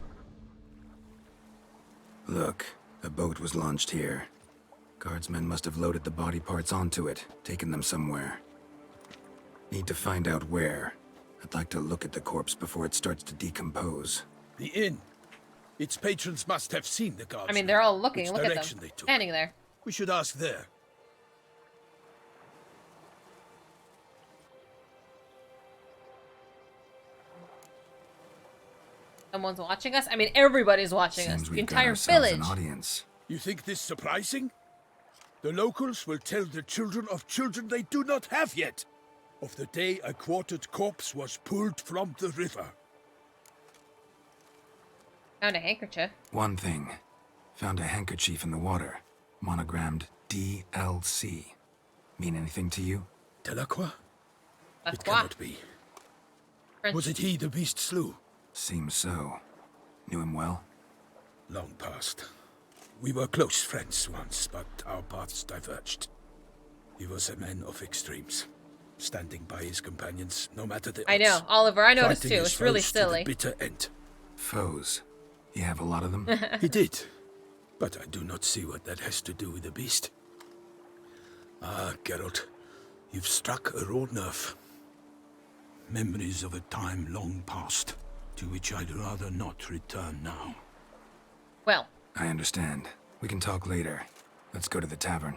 Look, a boat was launched here. Guardsmen must have loaded the body parts onto it, taken them somewhere. Need to find out where. I'd like to look at the corpse before it starts to decompose. The inn. Its patrons must have seen the guards. I mean, they're all looking. Which Look at direction them. they took. Standing there. We should ask there. Someone's watching us? I mean, everybody's watching us. Seems The we've got entire ourselves village. an audience. You think this surprising? The locals will tell the children of children they do not have yet, of the day a quartered corpse was pulled from the river. Found a handkerchief. One thing. Found a handkerchief in the water. Monogrammed DLC. Mean anything to you? Delacroix? It Lacroix. cannot be. French. Was it he the beast slew? Seems so. Knew him well? Long past. We were close friends once, but our paths diverged. He was a man of extremes, standing by his companions, no matter the odds. I know, Oliver, I noticed Fighting too. his It's really foes to silly. the bitter end. Foes. You have a lot of them? He did, but I do not see what that has to do with the beast. Ah, Geralt, you've struck a raw nerve. Memories of a time long past, to which I'd rather not return now. Well, I understand. We can talk later. Let's go to the tavern.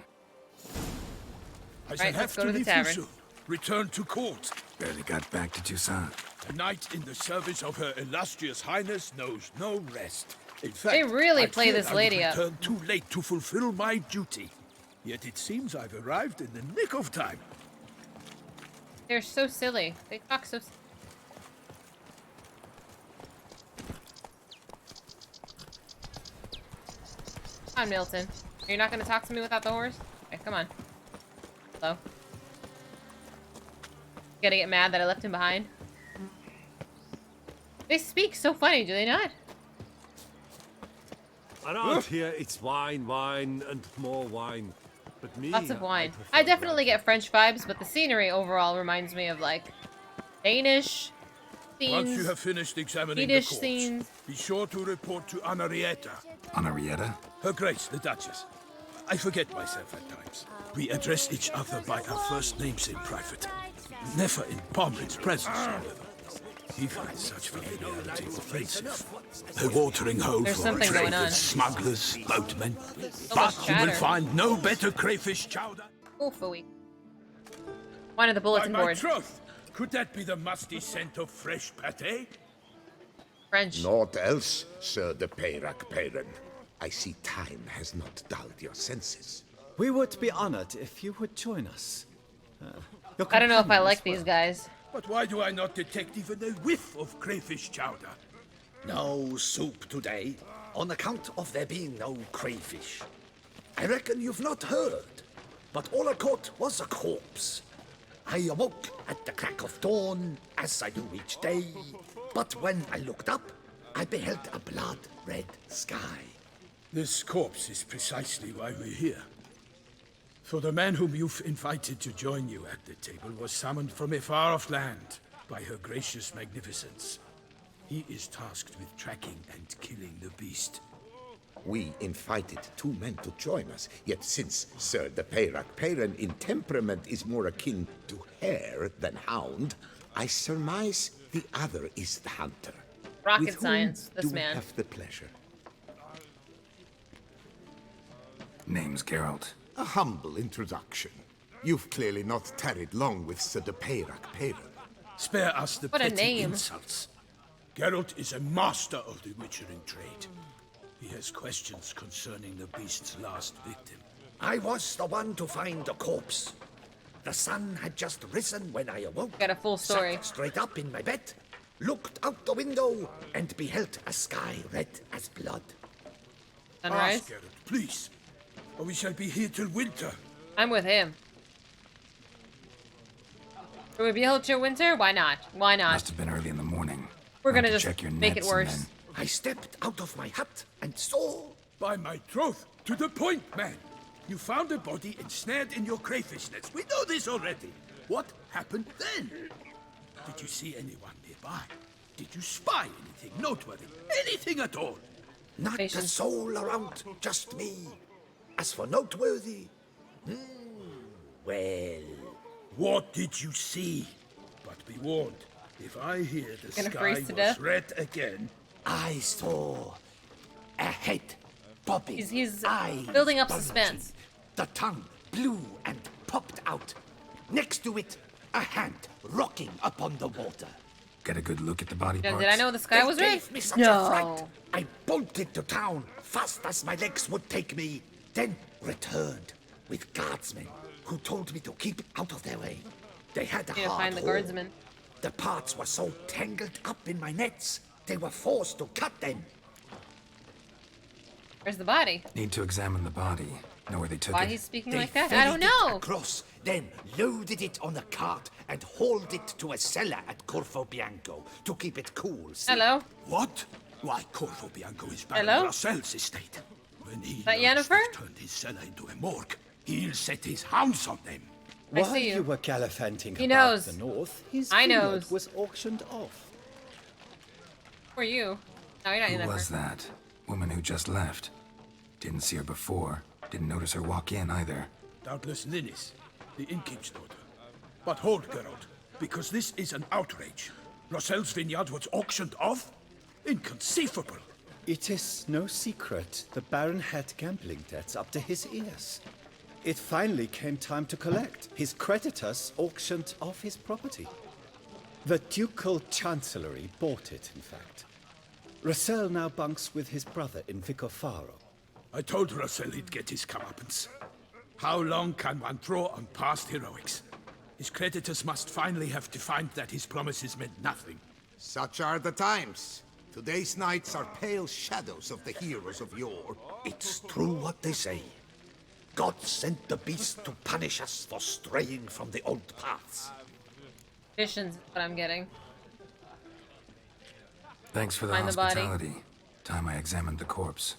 I shall Right, have let's go to to the leave tavern. you soon. Return to court. Barely got back to Toussaint. A knight in the service of Her Illustrious Highness knows no rest. In fact, They really I play feared this I would lady up. return too late to fulfill my duty. Yet it seems I've arrived in the nick of time. they're so silly. They talk so. Come on, Milton. You're not gonna talk to me without the horse? Okay, come on. Hello. Gonna get mad that I left him behind? They speak so funny, do they not? Around here, it's wine, wine, and more wine. But me, Lots of wine. prefer I definitely get French vibes, but the scenery overall reminds me of like Danish scenes. Once you have finished examining Swedish the corpse, scenes. be sure to report to Anarietta. Anarietta? Her Grace, the Duchess. I forget myself at times. We address each other by our first names in private. Never in Pomlin's presence, however. He finds such familiarity offensive. A watering hole There's for something going on. traders, smugglers, boatmen. So But much you will chatter. find no better crayfish chowder. Oh, phooey. One of the bulletin By my board. troth, could that be the musty scent of fresh pâté? French. Naught else, Sir de Peyrac Peyran. I see time has not dulled your senses. We would be honored if you would join us. Your I don't know if I companion like as well. these guys. But why do I not detect even a whiff of crayfish chowder? No soup today, on account of there being no crayfish. I reckon you've not heard, but all I caught was a corpse. I awoke at the crack of dawn, as I do each day, but when I looked up, I beheld a blood-red sky. This corpse is precisely why we're here. For the man whom you've invited to join you at the table was summoned from a far-off land by her gracious magnificence. He is tasked with tracking and killing the beast. We invited two men to join us, yet since Sir de Peyrac Peyran in temperament is more akin to hare than hound, I surmise the other is the hunter. Rocket With whom science, this do we man. have the pleasure? Name's Geralt. A humble introduction. You've clearly not tarried long with Sir de Peyrac Peyran. Spare us the What a petty name. insults. Geralt is a master of the witchering trade. He has questions concerning the beast's last victim. I was the one to find the corpse. The sun had just risen when I awoke. Got a full story. Sat straight up in my bed, looked out the window, and beheld a sky red as blood. Sunrise. Ask Geralt, please, or we shall be here till winter. I'm with him. Will we be able to winter? Why not? Why not? Must have been early in the morning. We're Went gonna to just check your make it nets and worse. then- I stepped out of my hut and saw. By my troth, to the point, man. You found a body ensnared in your crayfish nets. We know this already. What happened then? Did you see anyone nearby? Did you spy anything noteworthy? Anything at all? Not a soul around, just me. As for noteworthy, well... What did you see? But be warned, if I hear the Gonna sky freeze was to death? red again... I saw a head popping. He's eyes building up bulging. suspense. The tongue blew and popped out. Next to it, a hand rocking upon the water. Get a good look at the body parts? Did I know the sky was red? Gave me such a fright. I bolted to town, fast as my legs would take me, then returned with guardsmen who told me to keep out of their way. They had a Yeah, hard find the haul. guardsmen. The parts were so tangled up in my nets, they were forced to cut them. Where's the body? Need to examine the body. Know where they took Why it? he's speaking They like that? I don't ferried it know. across, then loaded it on a cart and hauled it to a cellar at Corvo Bianco to keep it cool. See? Hello? What? Why, Corvo Bianco is Baron Hello? Russell's estate. When he That learns Yennefer? they've turned his cellar into a morgue, he'll set his hounds on them. I While see you you. were gallivanting He about knows. the north, his I field knows. was auctioned off. Who are you? No, you're not Who Yennefer. was that? Woman who just left. Didn't see her before. Didn't notice her walk in either. Doubtless Linnis, the innkeep's daughter. But hold, Geralt, because this is an outrage. Roselle's vineyard was auctioned off? Inconceivable. It is no secret the Baron had gambling debts up to his ears. It finally came time to collect. His creditors auctioned off his property. The Ducal Chancellery bought it, in fact. Roselle now bunks with his brother in Vicofaro. I told Roselle he'd get his comeuppance. How long can one draw on past heroics? His creditors must finally have defined that his promises meant nothing. Such are the times. Today's knights are pale shadows of the heroes of yore. It's true what they say. God sent the beast to punish us for straying from the old paths. Visions is what I'm getting. Thanks for the Find the body. hospitality. Time I examined the corpse.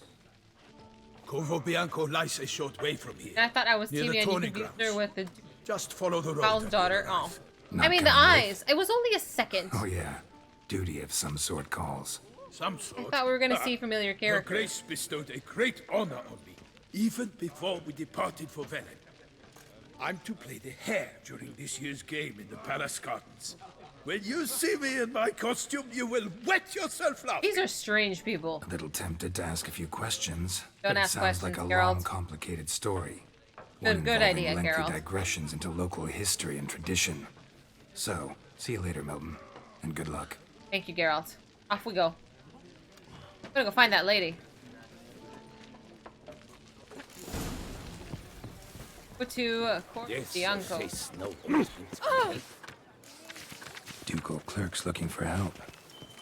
Corvo Bianco lies a short way from here. And I thought I was Near the TV and you tourney confused grounds. her with the Just follow the road. Carl's and daughter. you'll Oh. arrive. I mean, the coming eyes. It was only a second. Oh yeah. Duty of some sort calls. Some sort. I thought we were gonna see familiar Her characters. Grace bestowed a great honor on me, even before we departed for Velen. I'm to play the hare during this year's game in the palace gardens. When you see me in my costume, you will wet yourself laughing. These are strange people. A little tempted to ask a few questions. Don't but ask it sounds like a questions, long, Geralt. complicated story. Good One involving idea, lengthy Geralt. digressions into local history and tradition. So, see you later, Milton. And good luck. Thank you, Geralt. Off we go. I'm gonna go find that lady. Go to Corvo Bianco. Ducal clerks looking for help.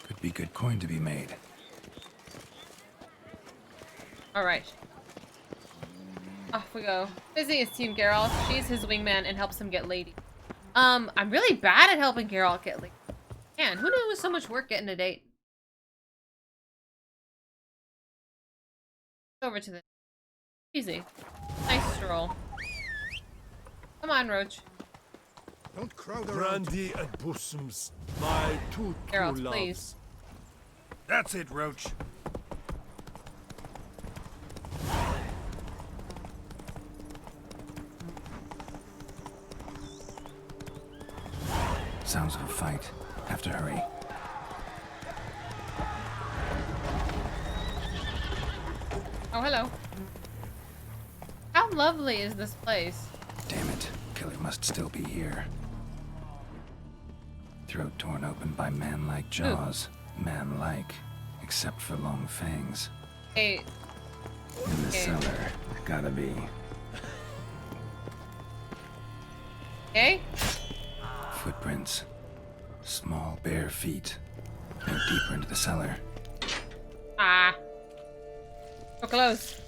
Could be good coin to be made. Alright. Off we go. Fizy is Team Geralt. She's his wingman and helps him get lady. I'm really bad at helping Geralt get lady. Man, who knew it was so much work getting a date? Over to the easy. Nice stroll. Come on, Roach. Don't crowd around. Brandy and bosoms, my two true Geralt, loves. please. That's it, Roach. Sounds of a fight. Have to hurry. Oh, hello. How lovely is this place? Damn it. Killer must still be here. Throat torn open by man-like jaws. Man-like. Except for long fangs. Hey, In the Okay. cellar. Gotta be. okay? Footprints. Small, bare feet. No deeper into the cellar. Ah. So close.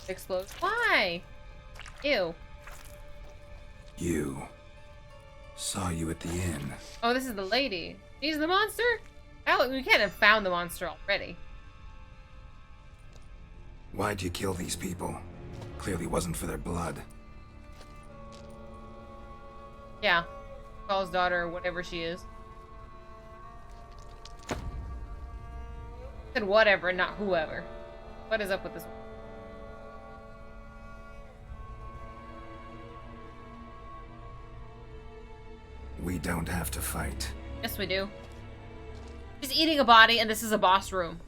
Explode. Why? Ew. You. Saw you at the inn. Oh, this is the lady. She's the monster? Oh, we can't have found the monster already. Why'd you kill these people? Clearly wasn't for their blood. Yeah. Paul's daughter, or whatever she is. I said whatever, not whoever. What is up with this one? We don't have to fight. Yes, we do. She's eating a body, and this is a boss room.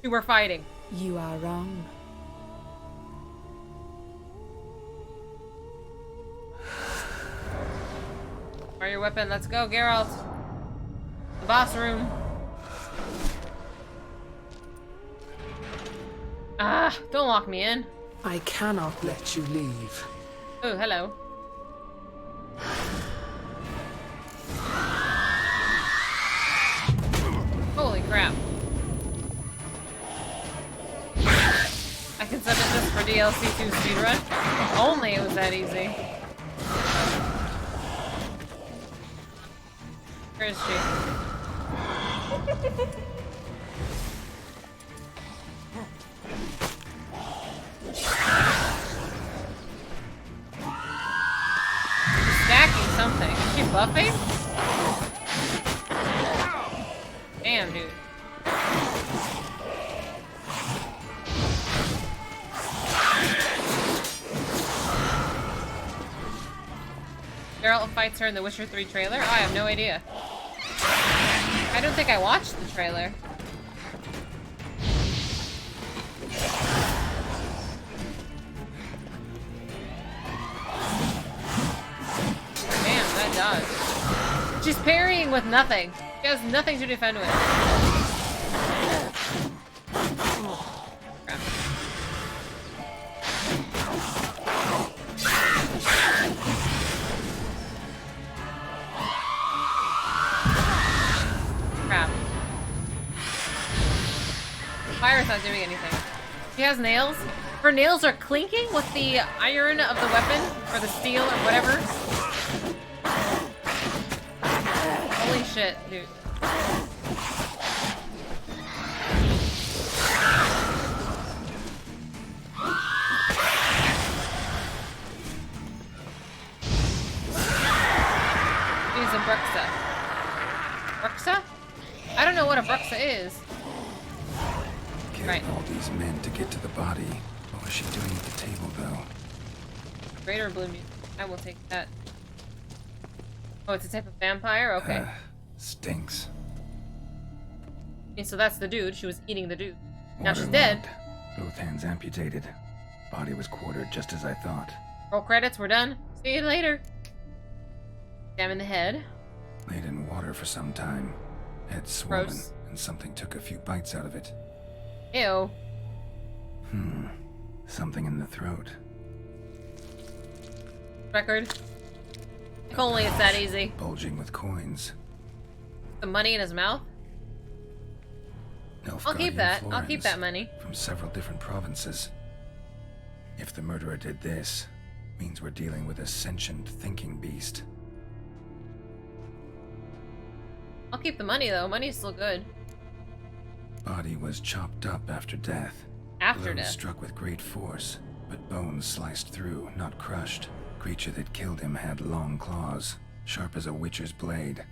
We were fighting. You are wrong. Where your weapon? Let's go, Geralt. The boss room. Ah, don't lock me in. I cannot let you leave. Oh, hello. Holy crap. I can submit this for DLC 2 speedrun. If only it was that easy. Where is she? Stacking something. Is she buffing? Damn, dude. Geralt fights her in the Witcher 3 trailer? Oh, I have no idea. I don't think I watched the trailer. Damn, that dodge. She's parrying with nothing. She has nothing to defend with. Crap. Fire's not doing anything. She has nails. Her nails are clinking with the iron of the weapon, or the steel, or whatever. Holy shit, dude. Use a Bruxa. Bruxa? I don't know what a Bruxa is. Killing all these men to get to the body. What was she doing at the table, though? Greater blue music. I will take that. Oh, it's a type of vampire? Okay. Stinks. And so that's the dude. She was eating the dude. Now she's dead. Both hands amputated. Body was quartered just as I thought. Roll credits. We're done. See you later. Examine the head. Laid in water for some time. Head swollen, Gross. and something took a few bites out of it. Ew. Something in the throat. Record. If only it's that easy. Bulging with coins. The money in his mouth? I'll keep that. I'll keep that money. From several different provinces. If the murderer did this, means we're dealing with a sentient thinking beast. I'll keep the money though. Money's still good. Body was chopped up after death. After Blows death. struck with great force, but bones sliced through, not crushed. Creature that killed him had long claws, sharp as a witcher's blade.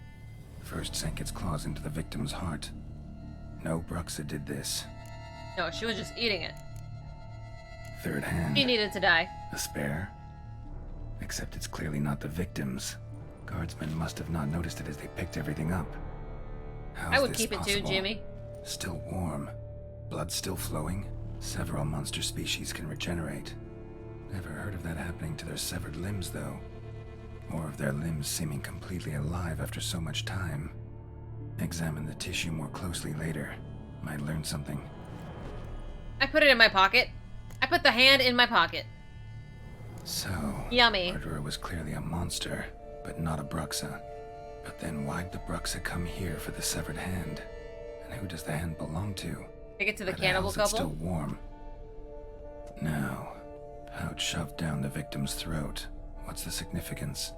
First sank its claws into the victim's heart. No Bruxa did this. No, she was just eating it. Third hand. She needed to die. A spare? Except it's clearly not the victim's. Guardsmen must have not noticed it as they picked everything up. How's I would this keep it too, possible? Jimmy. Still warm. Blood still flowing. Several monster species can regenerate. Never heard of that happening to their severed limbs, though. Or of their limbs seeming completely alive after so much time. Examine the tissue more closely later. Might learn something. I put it in my pocket. I put the hand in my pocket. So, Yummy. murderer was clearly a monster, but not a Bruxa. But then why'd the Bruxa come here for the severed hand? And who does the hand belong to? Take it to the Why cannibal hell's it couple? still warm. Now, pouch shoved down the victim's throat. What's the significance?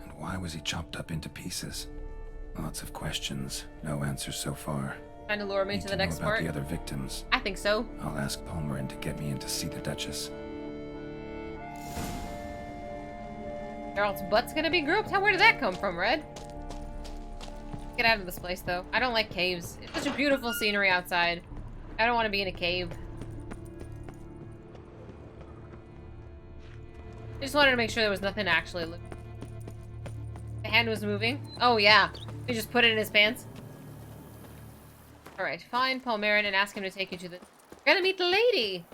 And why was he chopped up into pieces? Lots of questions, no answers so far. Trying to lure me Need to to the know next about part? the other victims. I think so. I'll ask Palmerin to get me in to see the Duchess. Geralt's butt's gonna be grouped? Where did that come from, Red? Get out of this place, though. I don't like caves. It's such a beautiful scenery outside. I don't want to be in a cave. I just wanted to make sure there was nothing actually living. The hand was moving. Oh, yeah. We just put it in his pants. Alright, find Palmerin and ask him to take you to the... We're gonna meet the lady!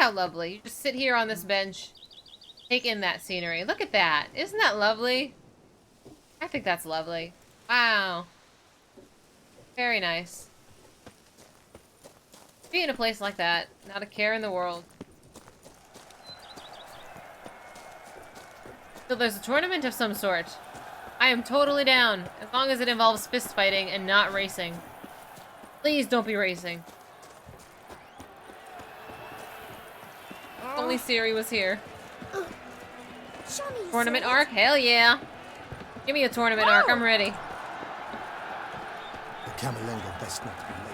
how lovely. You just sit here on this bench, take in that scenery. Look at that. Isn't that lovely? I think that's lovely. Wow. Very nice. Be in a place like that. Not a care in the world. So there's a tournament of some sort. I am totally down, as long as it involves fist fighting and not racing. Please don't be racing. If only Ciri was here. Tournament arc? Hell yeah. Give me a tournament arc, I'm ready. The Camerlengo best not be late.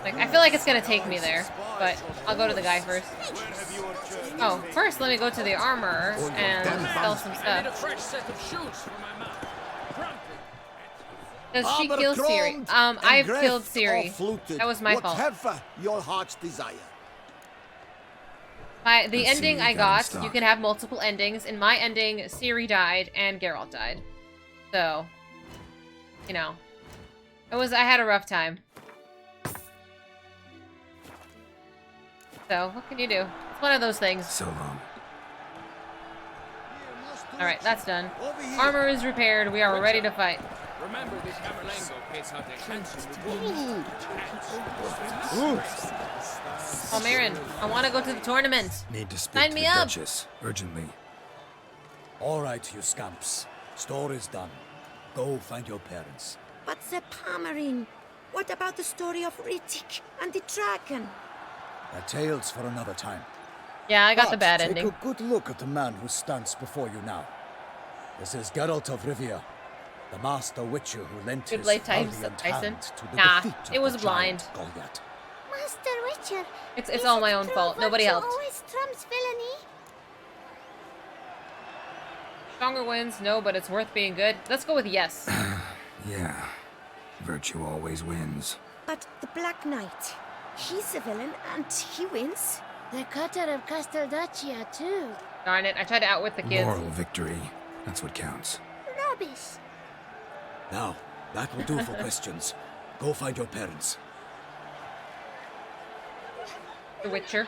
Like, I feel like it's gonna take me there, but I'll go to the guy first. Oh, first let me go to the armorer and sell some stuff. Does she kill Ciri? I've killed Ciri. That was my fault. Your heart's desire. The ending I got, you can have multiple endings. In my ending, Ciri died and Geralt died. So, you know, I had a rough time. So, what can you do? It's one of those things. So long. Alright, that's done. Armor is repaired. We are ready to fight. Remember, this Camerlengo pays out their handsome Oh, Marin, I want to go to the tournament. Need to speak Sign to me the up. Duchess, urgently. All right, you scamps. Store is done. Go find your parents. But the Palmerin, what about the story of Rittik and the dragon? They're tales for another time. Yeah, I got But the bad take ending. a good look at the man who stands before you now. This is Geralt of Rivia, the master witcher who lent Good his blade tyson. valiant hand to the Nah, defeat of it was the blind. giant Goliath. Master Witcher, It's all my own fault. Nobody helped. always trumps villainy? Stronger wins? No, but it's worth being good. Let's go with yes. Yeah. Virtue always wins. But the Black Knight, he's a villain and he wins. The cutter of Casteldaccia, too. Darn it, I tried to outwit the kids. Moral victory. That's what counts. Rubbish. Now, that will do for questions. Go find your parents. The Witcher.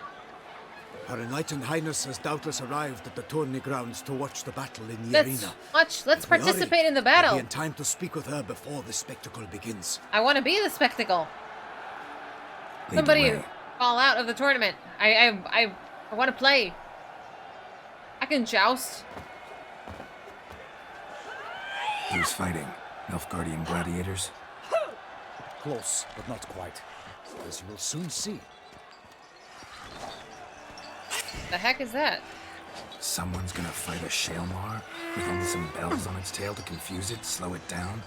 Her Enlightened Highness has doubtless arrived at the tourney grounds to watch the battle in the Let's arena. let's If we participate hurry, in the we'll battle. be in time to speak with her before the spectacle begins. I want to be the spectacle. Lead the Somebody way. fall out of the tournament. I want to play. I can joust. Who's fighting? Nilfgaardian gladiators? Close, but not quite. As you will soon see. The heck is that? Someone's gonna fight a Shaelmar with only some bells on its tail to confuse it, slow it down?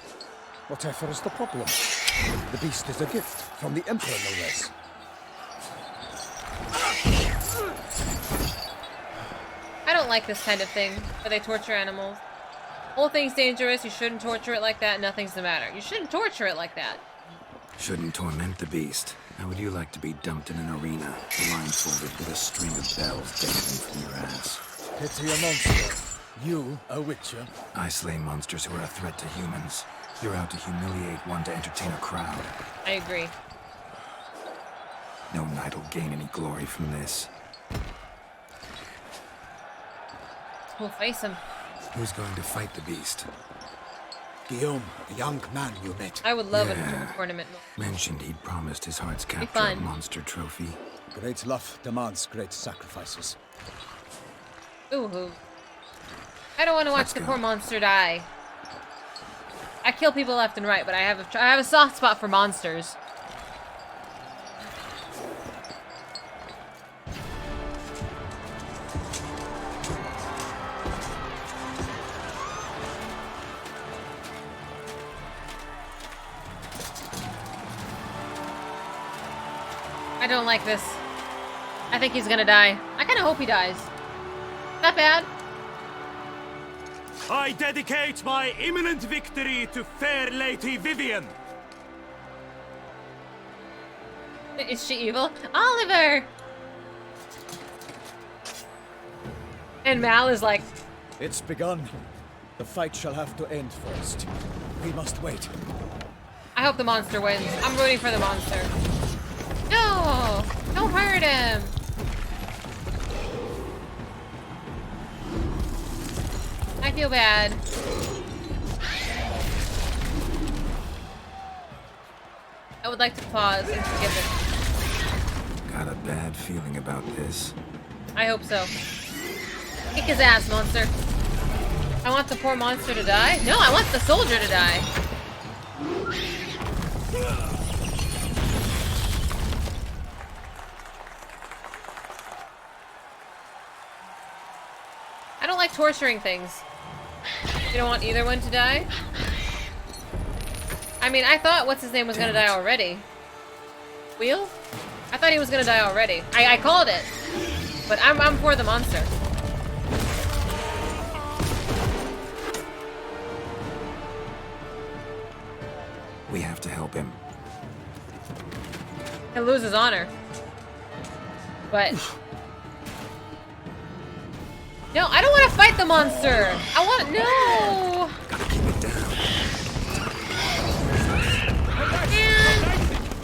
Whatever is the problem? The beast is a gift from the Emperor, no less. I don't like this kind of thing, where they torture animals. Whole thing's dangerous, you shouldn't torture it like that, nothing's the matter. You shouldn't torture it like that. Shouldn't torment the beast. How would you like to be dumped in an arena, blindfolded with a string of bells dangling from your ass? Pity a monster. You, a witcher. I slay monsters who are a threat to humans. You're out to humiliate one to entertain a crowd. I agree. No knight will gain any glory from this. We'll face him. Who's going to fight the beast? Guillaume, the young man you met. I would love Yeah. a tournament. Mentioned he'd promised his heart's Be capture a fun. monster trophy. Great love demands great sacrifices. Ooh. I don't want to watch Let's the go. poor monster die. I kill people left and right, but I have a soft spot for monsters. I don't like this. I think he's gonna die. I kind of hope he dies. Not bad. I dedicate my imminent victory to fair Lady Vivian. Is she evil? Oliver! And Mal is like, It's begun. The fight shall have to end first. We must wait. I hope the monster wins. I'm rooting for the monster. No! Don't hurt him! feel bad. I would like to pause and forgive it. Got a bad feeling about this. I hope so. Kick his ass, monster. I want the poor monster to die? No, I want the soldier to die. I don't like torturing things. You don't want either one to die? I mean, I thought what's his name was gonna die already. Wheel? I thought he was gonna die already. I called it. But I'm for the monster. We have to help him. He'll lose his honor. But... No, I don't want to fight the monster! I want... No! Gotta keep it down.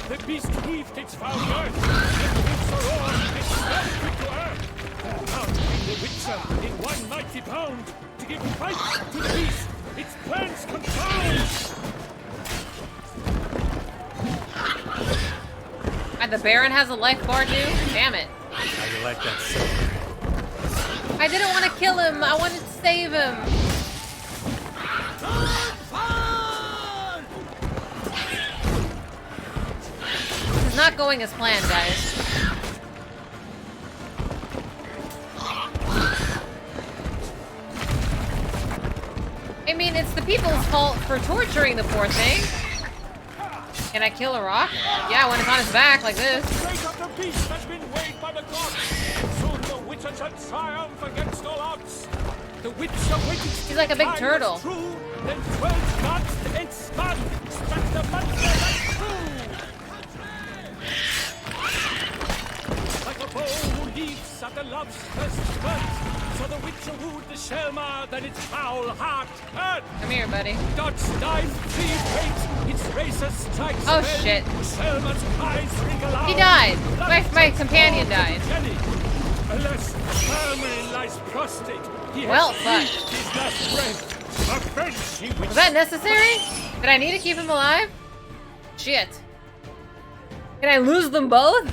The beast heaved its foul earth, and its roar, it stamped it to earth. Now the Witcher, in one mighty bound, to give fight to the beast, its plans confound. And the Baron has a life bar too? Damn it. How you like that, sir? I didn't want to kill him. I wanted to save him. This is not going as planned, guys. I mean, it's the people's fault for torturing the poor thing. Can I kill a rock? Yeah, when it's on his back like this. The fate of the beast has been weighed by the gods. Soon the Witcher shall triumph against all odds. The Witcher waited. He's like a big turtle. True, then 12 gods and spun struck the monster like true. Like a bow who leaves at the love's first spurt. So the Witcher wooed the Shelma, then its foul heart hurt. Come here, buddy. Dodge dive, free fate, its racer strikes. Oh, again. shit. Shelma's cries ring aloud. He died. My companion died. Alas, Herman lies prostrate. He Well, has fuck. his last breath. A French he Was that necessary? Did I need to keep him alive? Shit. Can I lose them both?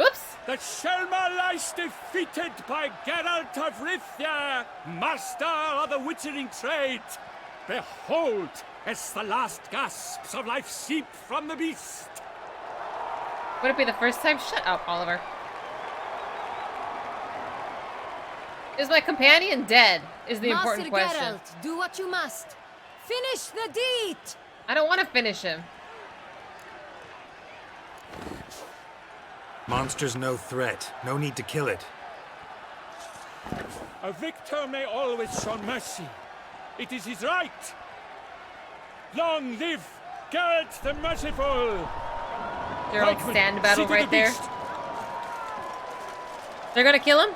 Oops. The Shelma lies defeated by Geralt of Rivia, master of the witchering trade. Behold, as the last gasps of life seep from the beast. Would it be the first time? Shut up, Oliver. Is my companion dead? Is the important question. Geralt, do what you must. Finish the deed! I don't want to finish him. Monster's no threat. No need to kill it. A victor may always show mercy. It is his right. Long live Geralt the Merciful! Their old Pikemen, stand battle see to right the there. beast. They're gonna kill him?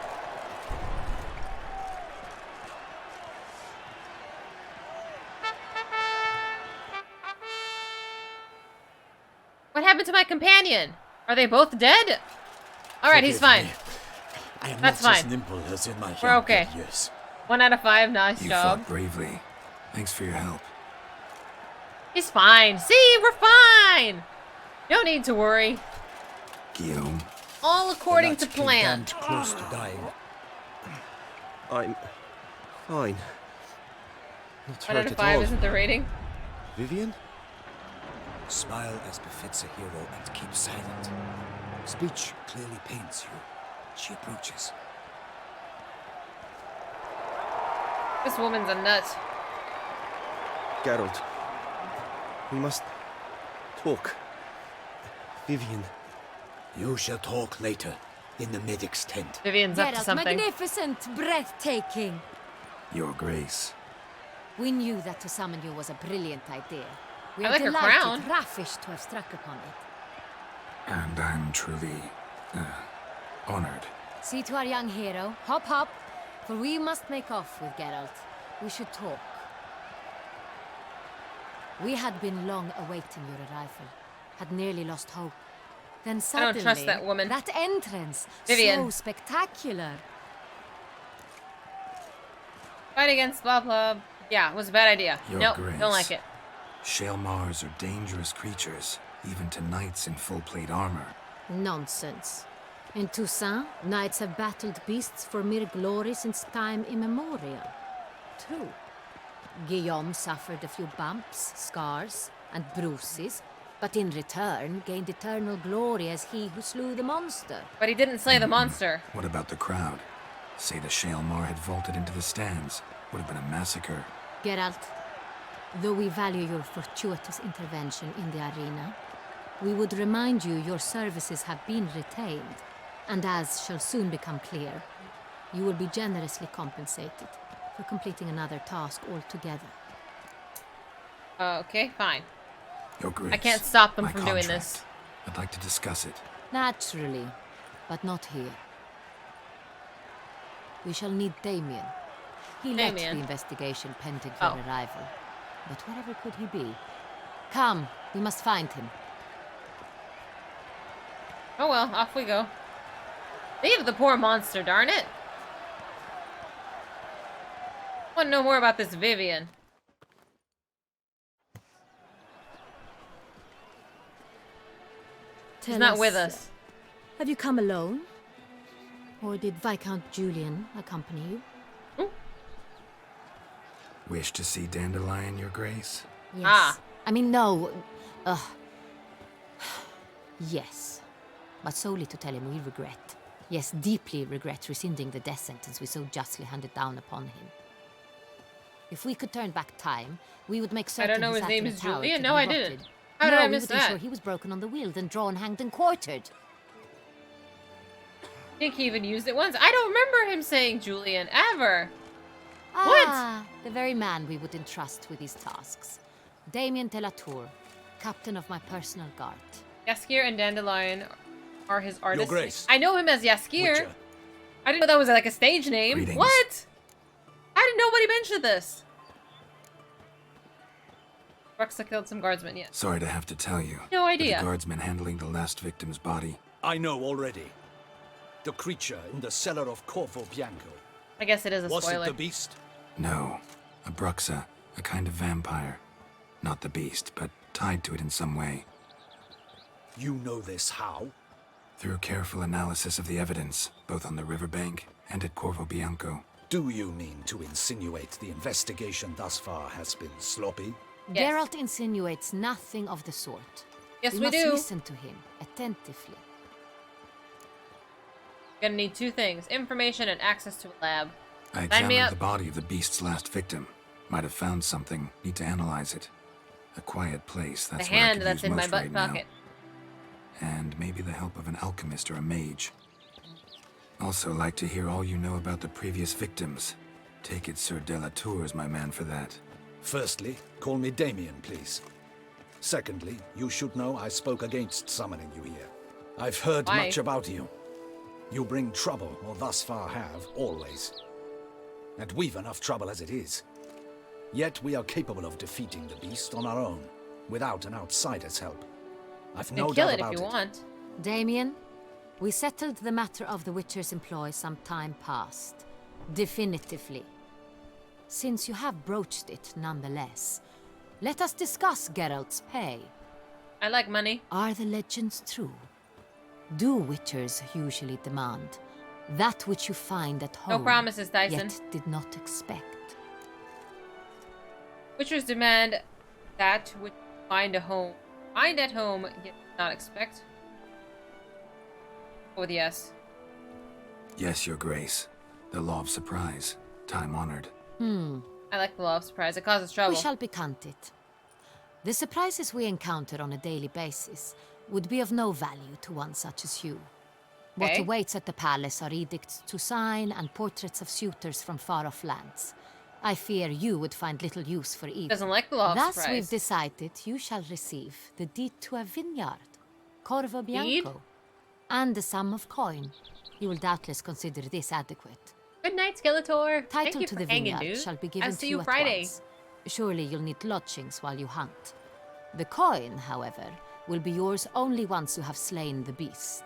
What happened to my companion? Are they both dead? Alright, he's fine. I am That's not as fine. nimble as in my We're younger okay. years. 1 out of 5, nice You job. fought bravely. Thanks for your help. He's fine. See, we're fine. No need to worry. Guillaume. All according to Came plan. damned close to dying. I'm fine. Not 1 out hurt of at 5 all. isn't the rating. Vivian? Smile as befits a hero and keep silent. Speech clearly pains you. She approaches. This woman's a nut. Geralt. We must talk. Vivian. You shall talk later, in the medic's tent. Vivian's up to Geralt, something. magnificent, breathtaking. Your Grace. We knew that to summon you was a brilliant idea. We I are like her delighted, crown. raffish to have struck upon it. And I'm truly honored. See to our young hero. Hop, hop. For we must make off with Geralt. We should talk. We had been long awaiting your arrival. Had nearly lost hope. Then I suddenly, don't trust that woman. that entrance, Vivian. so spectacular. Fight against blah blah. Yeah, it was a bad idea. Your Nope, Grace. don't like it. Shale Mars are dangerous creatures, even to knights in full plate armor. Nonsense. In Toussaint, knights have battled beasts for mere glory since time immemorial. True. Guillaume suffered a few bumps, scars, and bruises, but in return gained eternal glory as he who slew the monster. But he didn't slay the monster. What about the crowd? Say the Shale Mar had vaulted into the stands. Would have been a massacre. Geralt, though we value your fortuitous intervention in the arena, we would remind you your services have been retained, and as shall soon become clear, you will be generously compensated for completing another task altogether. Okay, fine. Your Grace. I can't stop them my from doing contract. this. I'd like to discuss it. Naturally, but not here. We shall need Damien. He led the investigation pending your arrival. But wherever could he be? Come, we must find him. Oh well, off we go. Leave the poor monster, darn it. I want to know more about this Vivian. She's not with us. Have you come alone? Or did Viscount Julian accompany you? Wish to see Dandelion, Your Grace? Yes. I mean, no. Yes. But solely to tell him we regret. Yes, deeply regret rescinding the death sentence we so justly handed down upon him. If we could turn back time, we would make certain I don't know his name is Julian. No, I didn't. How did I miss that? We would ensure he was broken on the wheel, then drawn, hanged, and quartered. I think he even used it once. I don't remember him saying Julian ever. Ah, the very man we would entrust with these tasks. Damien de la Tour, captain of my personal guard. Yaskir and Dandelion are his artists. Your Grace. I know him as Yaskir. Witcher. I didn't know that was like a stage name. Greetings. What? How did nobody mention this? Bruxa killed some guardsmen, yes. Sorry to have to tell you. No idea. The guardsman handling the last victim's body. I know already. The creature in the cellar of Corvo Bianco. I guess it is a Was spoiler. it the beast? No. A Bruxa. A kind of vampire. Not the beast, but tied to it in some way. You know this how? Through careful analysis of the evidence, both on the riverbank and at Corvo Bianco. Do you mean to insinuate the investigation thus far has been sloppy? Yes. Geralt insinuates nothing of the sort. Yes, we must do. Listen to him attentively. Gonna need two things: information and access to a lab. I Sign me examined up. the body of the beast's last victim. Might have found something. Need to analyze it. A quiet place, that's The what I hand could that's use in my most butt right now. pocket. And maybe the help of an alchemist or a mage. Also like to hear all you know about the previous victims. Take it Sir de la Tour is my man for that. Firstly, call me Damien, please. Secondly, you should know I spoke against summoning you here. I've heard Why? much about you. You bring trouble, or thus far have, always. And we've enough trouble as it is. Yet we are capable of defeating the beast on our own, without an outsider's help. I've You no can kill doubt it if about you want. Damien, we settled the matter of the Witcher's employ some time past. Definitively. Since you have broached it nonetheless, let us discuss Geralt's pay. I like money. Are the legends true? Do Witchers usually demand that which you find at home, No promises, Dyson. yet did not expect? Witchers demand that which find at home, yet not expect. With yes. Yes, Your Grace. The law of surprise. Time-honored. I like the law of surprise. It causes trouble. We shall be candid. The surprises we encounter on a daily basis would be of no value to one such as you. What Okay. awaits at the palace are edicts to sign and portraits of suitors from far-off lands. I fear you would find little use for either. Doesn't like the law of Thus surprise. we've decided you shall receive the deed to a vineyard, Corvo Bianco, and a sum of coin. You will doubtless consider this adequate. Good night, Skeletor. Thank Title you to for the hanging, vineyard dude. shall be given I'll to see you you at Friday. once. Surely you'll need lodgings while you hunt. The coin, however, will be yours only once you have slain the beast.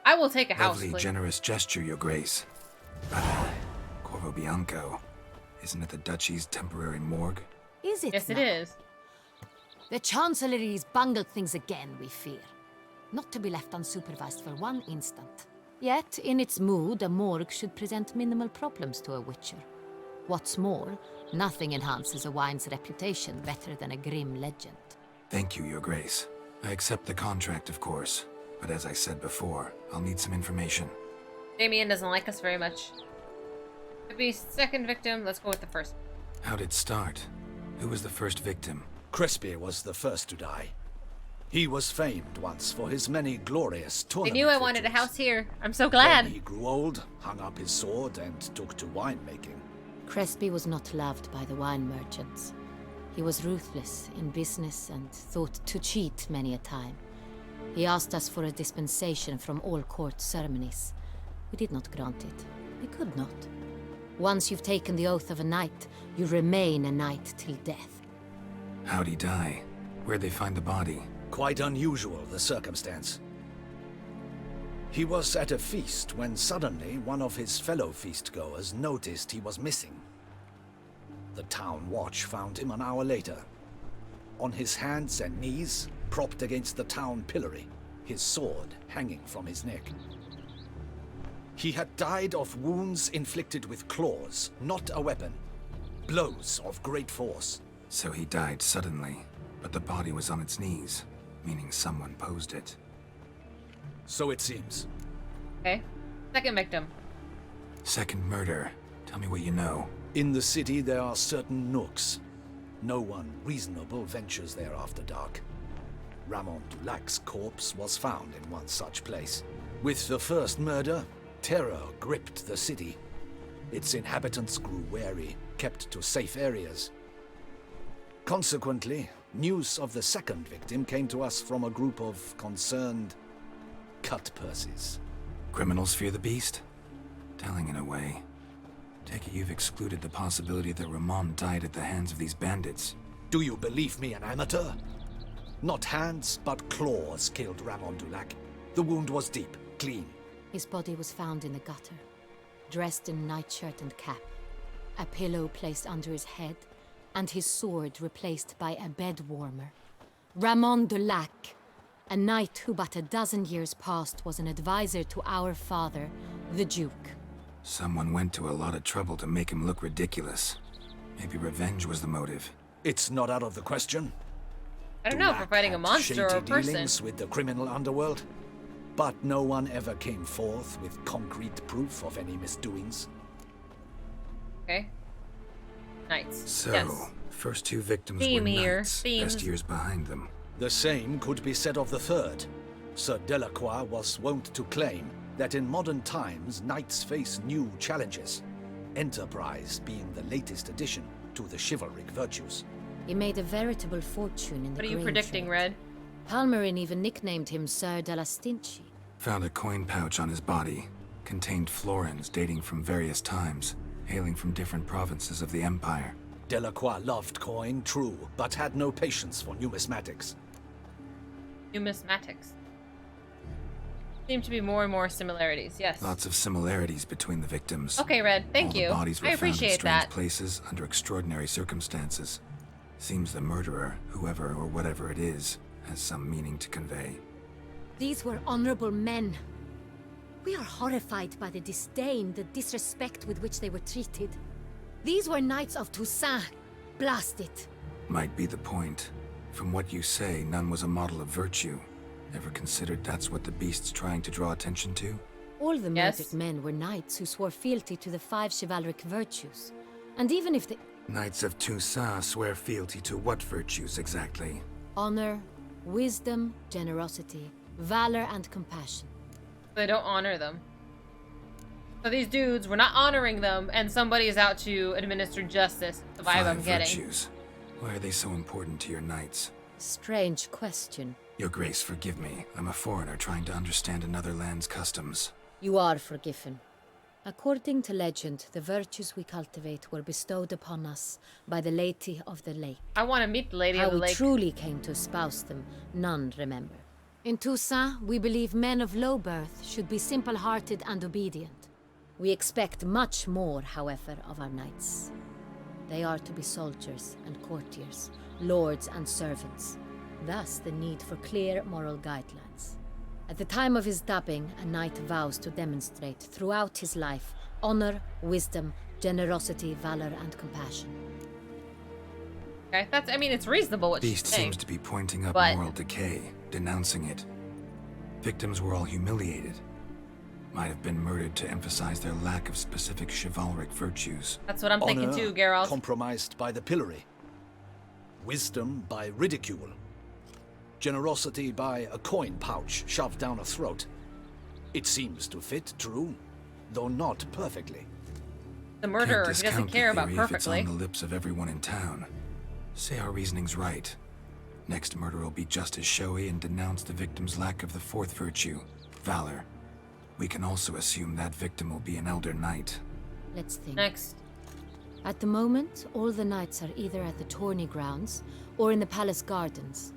I will take a house, Lovely, please. generous gesture, Your Grace. But, Corvo Bianco, isn't it the Duchy's temporary morgue? Is it Yes, now? it is. The Chancellery's bungled things again, we fear. Not to be left unsupervised for one instant. Yet, in its mood, a morgue should present minimal problems to a witcher. What's more, nothing enhances a wine's reputation better than a grim legend. Thank you, Your Grace. I accept the contract, of course. But as I said before, I'll need some information. Damien doesn't like us very much. Could be second victim. Let's go with the first. How'd it start? Who was the first victim? Crespi was the first to die. He was famed once for his many glorious They tournament knew I wanted a house here. I'm so glad. Then he grew old, hung up his sword, and took to winemaking. Crespi was not loved by the wine merchants. He was ruthless in business and thought to cheat many a time. He asked us for a dispensation from all court ceremonies. We did not grant it. We could not. Once you've taken the oath of a knight, you remain a knight till death. How'd he die? Where'd they find the body? Quite unusual, the circumstance. He was at a feast when suddenly one of his fellow feastgoers noticed he was missing. The town watch found him an hour later. On his hands and knees, propped against the town pillory, his sword hanging from his neck. He had died of wounds inflicted with claws, not a weapon. Blows of great force. So he died suddenly, but the body was on its knees, meaning someone posed it. So it seems. Okay. Second victim. Second murder. Tell me what you know. In the city there are certain nooks. No one reasonable ventures there after dark. Ramon Dulac's corpse was found in one such place. With the first murder, terror gripped the city. Its inhabitants grew wary, kept to safe areas. Consequently, news of the second victim came to us from a group of concerned cut-purses. Criminals fear the beast? Telling in a way. Take it you've excluded the possibility that Ramon died at the hands of these bandits. Do you believe me an amateur? Not hands, but claws killed Ramon Dulac. The wound was deep, clean. His body was found in the gutter, dressed in nightshirt and cap, a pillow placed under his head, and his sword replaced by a bed warmer. Ramon Dulac, a knight who but a dozen years past was an advisor to our father, the Duke. Someone went to a lot of trouble to make him look ridiculous. Maybe revenge was the motive. It's not out of the question. I don't know if we're fighting a monster or a person. Dealings with the criminal underworld, but no one ever came forth with concrete proof of any misdoings. Okay. Knights. So, yes. first two victims Theme were here. knights, Themes. best years behind them. The same could be said of the third. Sir Delacroix was wont to claim that in modern times knights face new challenges, enterprise being the latest addition to the chivalric virtues. He made a veritable fortune in the What are you grain predicting, trade. Red? Palmerin even nicknamed him Sir della Stinci. Found a coin pouch on his body. Contained florins dating from various times, hailing from different provinces of the Empire. Delacroix loved coin, true, but had no patience for numismatics. Numismatics. Seem to be more and more similarities, yes. Lots of similarities between the victims. Okay, Red, thank All you. The bodies were I found in appreciate strange that. places under extraordinary circumstances. Seems the murderer, whoever or whatever it is, has some meaning to convey. These were honorable men. We are horrified by the disdain, the disrespect with which they were treated. These were knights of Toussaint. Blast it. Might be the point. From what you say, none was a model of virtue. Ever considered that's what the beast's trying to draw attention to? All the Yes. murdered men were knights who swore fealty to the 5 chivalric virtues. And even if they... Knights of Toussaint swear fealty to what virtues exactly? honor, wisdom, generosity, valor, and compassion. They don't honor them. So these dudes, we're not honoring them, and somebody is out to administer justice. The vibe I'm getting. Virtues. Why are they so important to your knights? Strange question. Your Grace, forgive me. I'm a foreigner trying to understand another land's customs. You are forgiven. According to legend, the virtues we cultivate were bestowed upon us by the Lady of the Lake. I want to meet the Lady of the How we Lake. truly came to espouse them, none remember. In Toussaint, we believe men of low birth should be simple-hearted and obedient. We expect much more, however, of our knights. They are to be soldiers and courtiers, lords and servants. Thus, the need for clear moral guidelines. At the time of his dubbing, a knight vows to demonstrate throughout his life honor, wisdom, generosity, valor, and compassion. Okay, I mean, it's reasonable what Beast she's saying. seems to be pointing up but... moral decay, denouncing it. Victims were all humiliated. Might have been murdered to emphasize their lack of specific chivalric virtues. That's what I'm thinking too, Geralt. Compromised by the pillory. Wisdom by ridicule. Generosity by a coin pouch shoved down a throat. It seems to fit, true, though not perfectly. The murderer, he doesn't care about If it's perfectly. on the lips of everyone in town. Say our reasoning's right. Next murder will be just as showy and denounce the victim's lack of the fourth virtue, valor. We can also assume that victim will be an elder knight. Let's think. Next. At the moment, all the knights are either at the tourney grounds or in the palace gardens.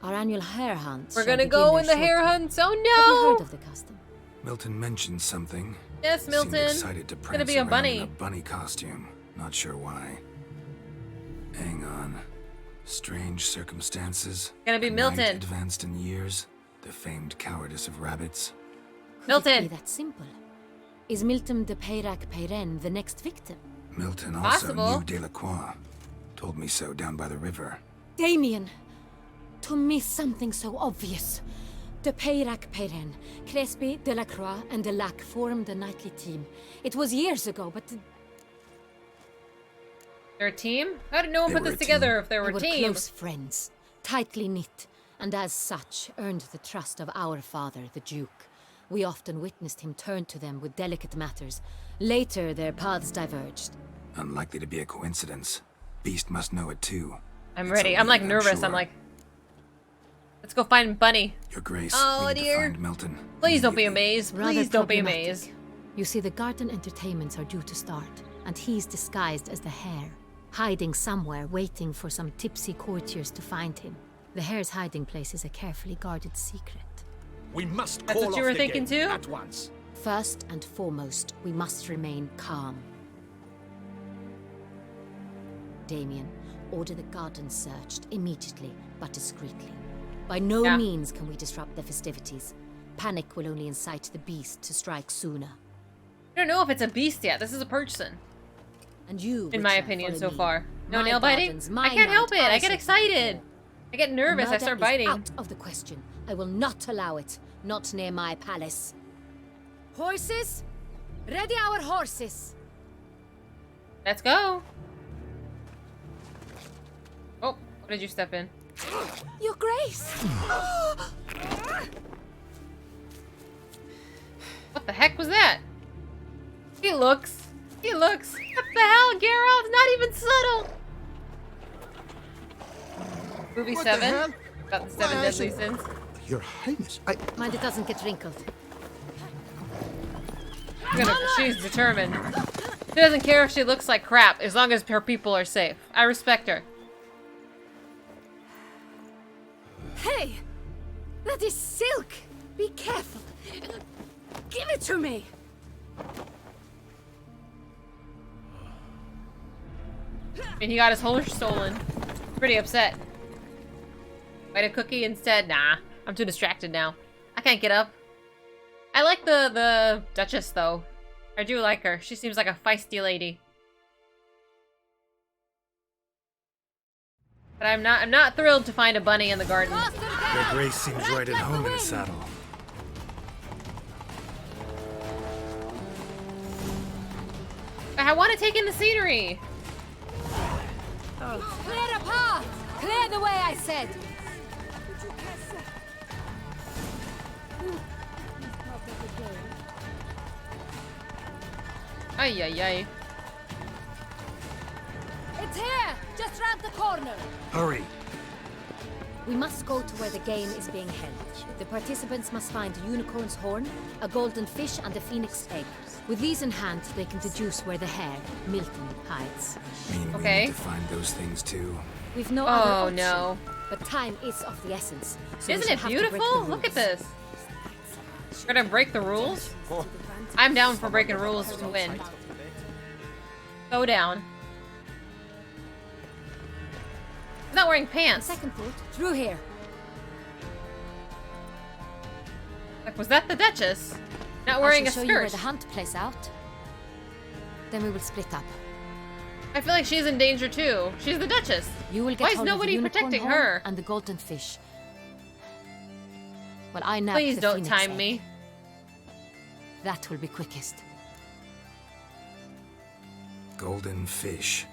Our annual hare hunts. We're gonna go in the hare hunts. Oh no! Have you heard of the custom? Milton mentioned something. Yes, Milton. Seemed excited to It's gonna prance be a around bunny. in a bunny costume. Not sure why. Hang on. Strange circumstances. Gonna be A Milton. knight advanced in years. The famed cowardice of rabbits. Could it be that simple? Is Milton de Peyrac-Peyren the next victim? Milton also knew Delacroix. Told me so down by the river. Damien! To miss something so obvious. De Peyrac-Peyren, Crespi, Delacroix, and Delac formed a knightly team. It was years ago, but... They're a team? How did no one They put were this a together team. if they were a They team? close friends, tightly knit, and as such, earned the trust of our father, the Duke. We often witnessed him turn to them with delicate matters. Later, their paths diverged. Unlikely to be a coincidence. Beast must know it too. I'm ready. I'm like nervous. I'm like, let's go find Bunny. Your Grace, Oh we need to dear. find Milton. Please don't be amazed. Rather Please don't be problematic. amazed. You see, the garden entertainments are due to start, and he's disguised as the hare, hiding somewhere, waiting for some tipsy courtiers to find him. The hare's hiding place is a carefully guarded secret. We must That's call what you off were the thinking game too? at once. First and foremost, we must remain calm. Damien, order the garden searched immediately, but discreetly. By no means can we disrupt the festivities. Panic will only incite the beast to strike sooner. I don't know if it's a beast yet. This is a person. And you, in my Witcher, opinion, follow so me. far. No My nail biting? gardens, my I can't help night, it. I I get shall excited. I get nervous. I Murder start is biting. out of the question. I will not allow it. Not near my palace. Horses? Ready our horses. Let's go. Oh, what did you step in? Your Grace! What the heck was that? He looks. What the hell, Geralt? Not even subtle. Movie What the 7. hell? About the 7 Why, I deadly said- sins. Your Highness, I... Mind it doesn't get wrinkled. She's determined. She doesn't care if she looks like crap, as long as her people are safe. I respect her. Hey! That is silk! Be careful! Give it to me! And he got his horse stolen. Pretty upset. Bite a cookie instead? Nah, I'm too distracted now. I can't get up. I like the Duchess though. I do like her. She seems like a feisty lady. But I'm not thrilled to find a bunny in the garden. Your Grace seems right at home in a saddle. I want to take in the scenery. Clear a path! Clear the way, I said! Ay, ay, ay. It's here! Just round the corner! Hurry! We must go to where the game is being held. The participants must find a unicorn's horn, a golden fish, and a phoenix egg. With these in hand, they can deduce where the hare, Milton, hides. Mean we Okay. need to find those things too. We've no other Oh option. no. But time is of the essence. So we Isn't shall it have to break the beautiful? Look at rules. this. We're gonna break the rules? I'm down for breaking rules to win. Go down. He's not wearing pants. Second thought, through here. Like, was that the Duchess? Not wearing I a shall show you where skirt. the hunt plays out. Then we will split up. I feel like she's in danger too. She's the Duchess. You will get Why is hold of the nobody unicorn protecting horn her? and the golden fish. Well, I nabbed Please the don't phoenix time egg. me. That will be quickest. Golden fish.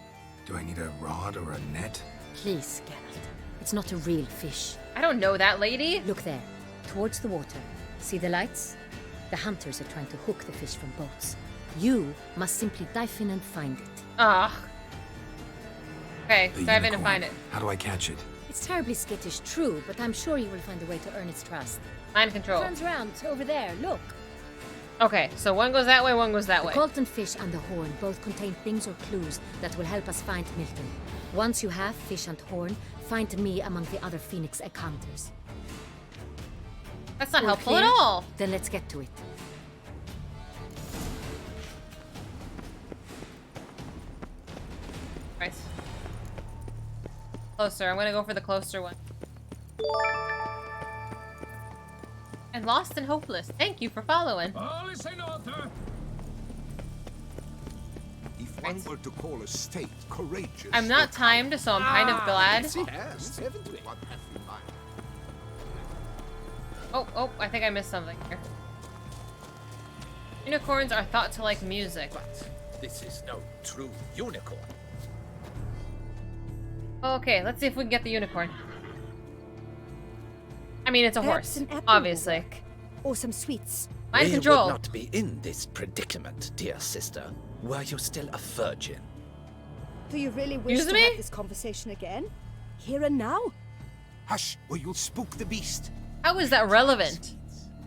Do I need a rod or a net? Please, Geralt. It's not a real fish. I don't know that lady. Look there, towards the water. See the lights? The hunters are trying to hook the fish from boats. You must simply dive in and find it. Ugh. Okay, The dive in and unicorn. find it. How do I catch it? It's terribly skittish, true, but I'm sure you will find a way to earn its trust. Mind control. Turns round, over there, look. Okay, so one goes that way, one goes that The way. golden fish and the horn both contain things or clues that will help us find Milton. Once you have fish and horn, find me among the other phoenix egg hunters. That's not All helpful clear? at all. Then let's get to it. Right. Closer. I'm gonna go for the closer one. And lost and hopeless. Thank you for following. All is in order. If one were to call a state courageous... I'm not timed, so I'm kind of glad. Yes, haven't we? Oh, I think I missed something here. Unicorns are thought to like music. This is no true unicorn. Okay, let's see if we can get the unicorn. I mean, it's a Perhaps horse, an apple will obviously. work. Or some sweets. Mind we control. would not be in this predicament, dear sister, were you still a virgin. Do you really wish Excuse to me? have this conversation again? Here and now? Hush, or you'll spook the beast. How is that relevant?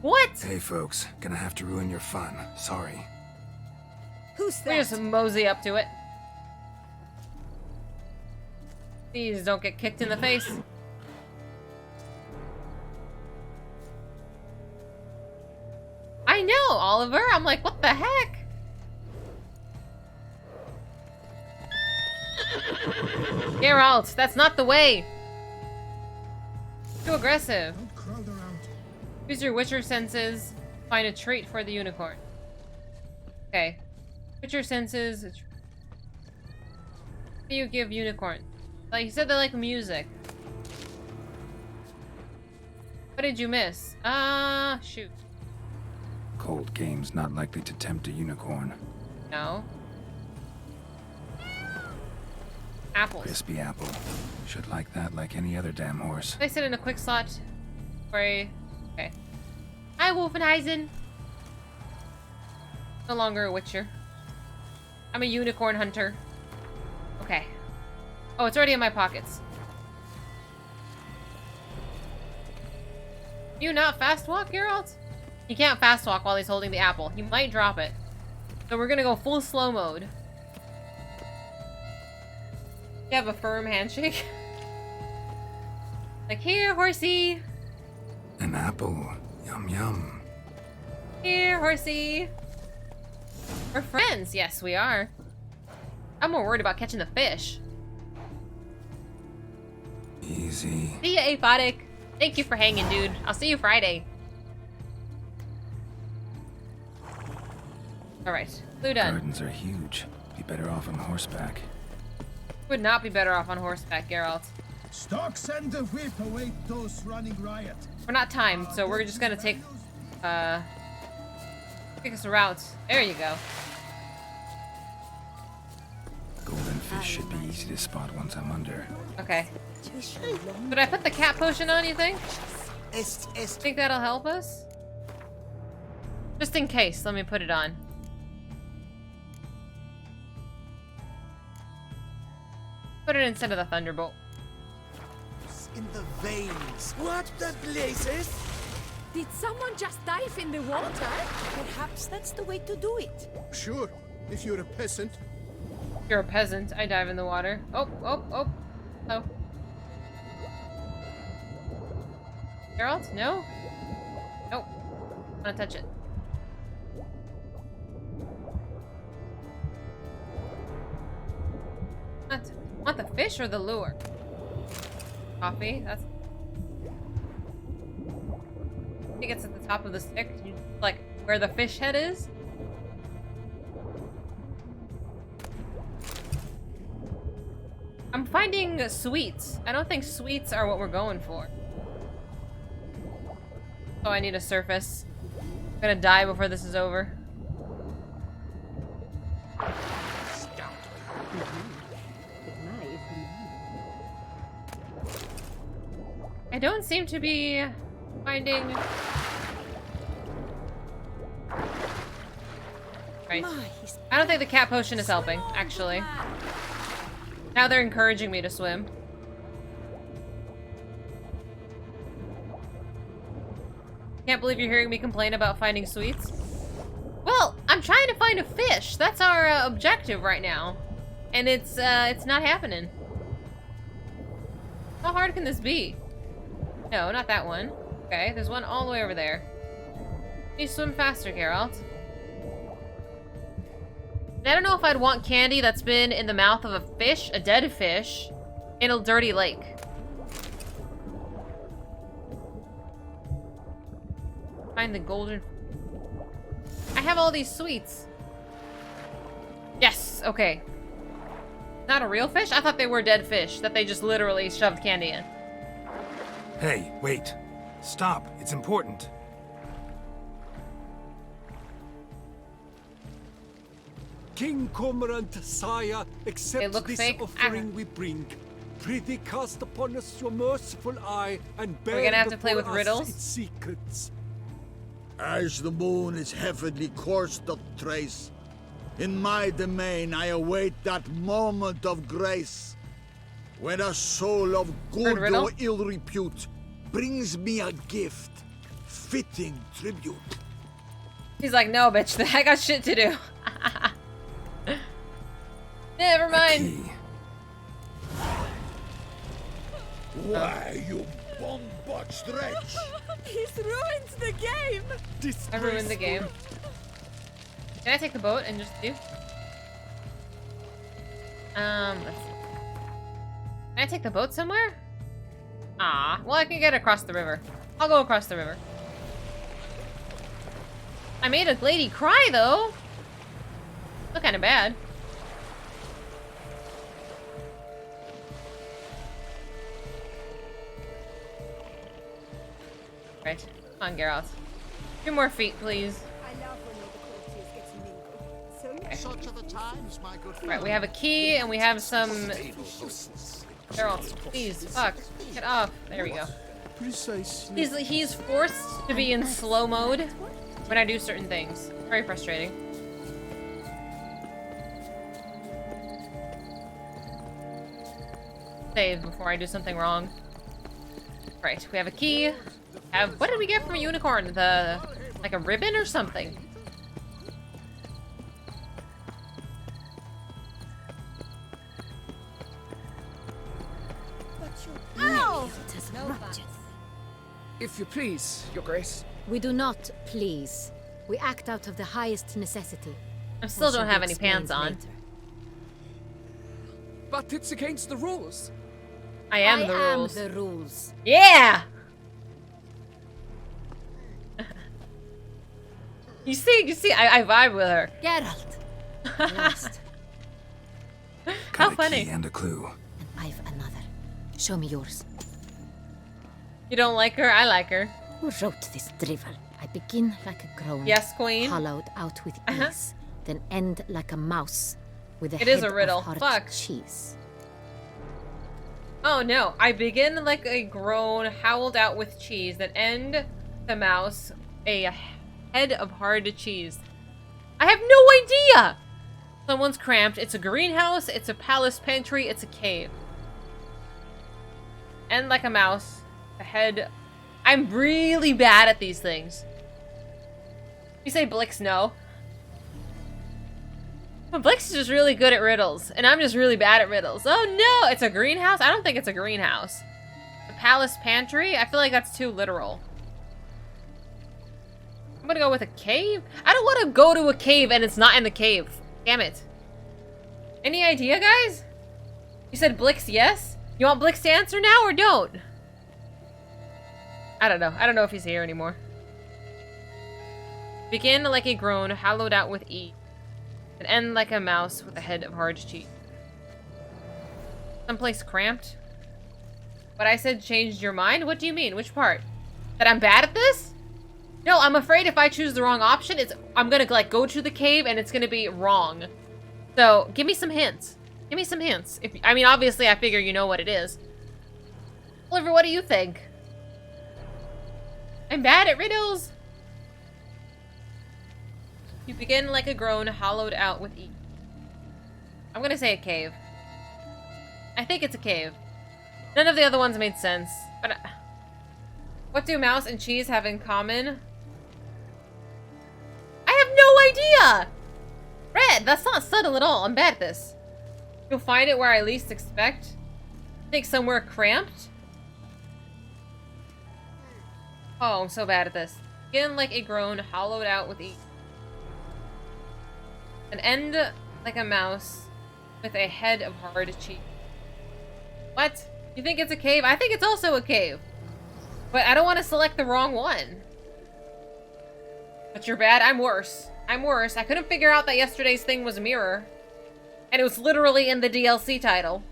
What? Hey folks, gonna have to ruin your fun. Sorry. Who's We that? just mosey up to it. Please don't get kicked in the face. I know, Oliver. I'm like, what the heck? Geralt, that's not the way. Too aggressive. Crowd around. Use your Witcher senses. Find a trait for the unicorn. Okay. Witcher senses. What do you give unicorn? Like you said, they like music. What did you miss? Shoot. Cold game's not likely to tempt a unicorn. No. Apples. Crispy apple. Should like that like any other damn horse. Place it in a quick slot. For a... Okay. Hi, Wolfenheisen. No longer a Witcher. I'm a unicorn hunter. Okay. Oh, it's already in my pockets. You not fast walk, Geralt? He can't fast walk while he's holding the apple. He might drop it. So we're gonna go full slow mode. You have a firm handshake? Like, here, horsey. An apple. Yum yum. Here, horsey. We're friends. Yes, we are. I'm more worried about catching the fish. Easy. See ya, Aphotic. Thank you for hanging, dude. I'll see you Friday. Alright, clue done. Gardens are huge. Be better off on horseback. Would not be better off on horseback, Geralt. Stalks and the whip await those running riot. We're not timed, so we're just gonna take us a route. There you go. Golden fish should be easy to spot once I'm under. Okay. Did I put the cat potion on, you think? Think that'll help us? Just in case, let me put it on. Put it instead of the thunderbolt. In the veins. What the blazes? Did someone just dive in the water? Perhaps that's the way to do it. Sure, if you're a peasant. You're a peasant. I dive in the water. Oh, oh, oh. Oh. Geralt? No? Nope. I'm gonna touch it. Want the fish or the lure? Coffee? That's... I think it's at the top of the stick. Like, where the fish head is? I'm finding sweets. I don't think sweets are what we're going for. Oh, I need a surface. I'm gonna die before this is over. I don't seem to be finding... Right. I don't think the cat potion is helping, actually. Now they're encouraging me to swim. Can't believe you're hearing me complain about finding sweets. Well, I'm trying to find a fish. That's our objective right now. And it's not happening. How hard can this be? No, not that one. Okay, there's one all the way over there. You swim faster, Geralt. I don't know if I'd want candy that's been in the mouth of a fish, a dead fish, in a dirty lake. Find the golden... I have all these sweets. Yes, okay. Not a real fish? I thought they were dead fish that they just literally shoved candy in. Hey, wait. Stop. It's important. King Cormorant, sire, accept this fake. offering we bring. Prithee cast upon us your merciful eye and bear We're gonna have to play before with us riddles? its secrets. As the moon is heavenly course doth trace, in my domain I await that moment of grace, when a soul of good or ill repute brings me a gift, fitting tribute. He's like, no, bitch, I got shit to do. Never mind. Why, you bomb-botched wretch! He's ruined the game! I ruined the game. Can I take the boat and just do? Let's see. Can I take the boat somewhere? Ah, well, I can get across the river. I'll go across the river. I made a lady cry, though. Look kind of bad. Right. Come on, Geralt. 2 more feet, please. I love when all the courtiers get to mingle. So Such are the times, my good Right, we have a key and we have some... Geralt, please, fuck. Get off. There we go. Precisely. He's forced to be in slow mode when I do certain things. Very frustrating. Save before I do something wrong. Right, we have a key. What did we get from a unicorn? Like a ribbon or something? Ow! If you please, Your Grace. We do not please. We act out of the highest necessity. I still don't have any Explained pants on. later. But it's against the rules. I am the rules. the rules. Yeah! You see, I vibe with her. Geralt. Lost. How Got a funny. key and a clue. I've another. Show me yours. You don't like her? I like her. Who wrote this drivel? I begin like a groan. Yes, queen. Hollowed out with ease, then end like a mouse with a It head is a riddle. of hard Fuck. cheese. Oh no, I begin like a groan, howled out with cheese, then end the mouse, a head of hard cheese. I have no idea! Someone's cramped. It's a greenhouse, it's a palace pantry, it's a cave. End like a mouse, a head... I'm really bad at these things. You say Blix no. But Blix is just really good at riddles, and I'm just really bad at riddles. Oh no, it's a greenhouse? I don't think it's a greenhouse. The palace pantry? I feel like that's too literal. I'm gonna go with a cave? I don't want to go to a cave and it's not in the cave. Damn it. Any idea, guys? You said Blix yes? You want Blix to answer now or don't? I don't know. I don't know if he's here anymore. Begin like a groan, hollowed out with E. And end like a mouse with a head of hard cheese. Someplace cramped? But I said changed your mind? What do you mean? Which part? That I'm bad at this? No, I'm afraid if I choose the wrong option, I'm gonna like go to the cave and it's gonna be wrong. So give me some hints. Give me some hints. I mean, obviously I figure you know what it is. Oliver, what do you think? I'm bad at riddles. You begin like a groan, hollowed out with E. I'm gonna say a cave. I think it's a cave. None of the other ones made sense. But what do mouse and cheese have in common? I have no idea! Red, that's not subtle at all. I'm bad at this. You'll find it where I least expect. Think somewhere cramped? Oh, I'm so bad at this. Begin like a groan, hollowed out with E. An end like a mouse with a head of hard cheese. What? You think it's a cave? I think it's also a cave. But I don't want to select the wrong one. But you're bad. I'm worse. I'm worse. I couldn't figure out that yesterday's thing was a mirror. And it was literally in the DLC title.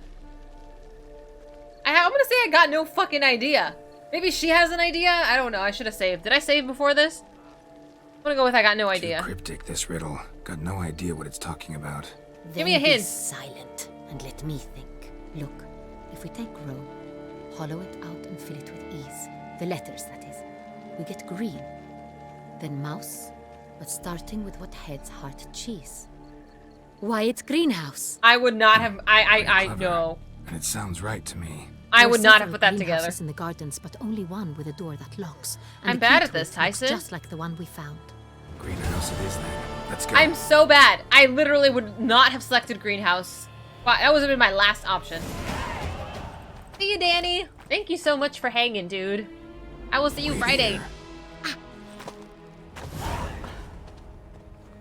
I'm gonna say I got no fucking idea. Maybe she has an idea? I don't know. I should have saved. Did I save before this? I'm gonna go with I got no idea. Too cryptic, this riddle. Got no idea what it's talking about. Give me a hint. Be silent and let me think. Look, if we take row, hollow it out and fill it with ease. The letters, that is. We get green. Then mouse, but starting with what heads heart cheese. Why, it's greenhouse. I would not have. I know. And it sounds right to me. I would not have put that together. In the gardens, but only one with a door that locks. And I'm bad at this, Tyson. Just like the one we found. Greenhouse it is then. Let's go. I'm so bad. I literally would not have selected greenhouse. Wow, that would have been my last option. See you, Danny. Thank you so much for hanging, dude. I will see you Friday.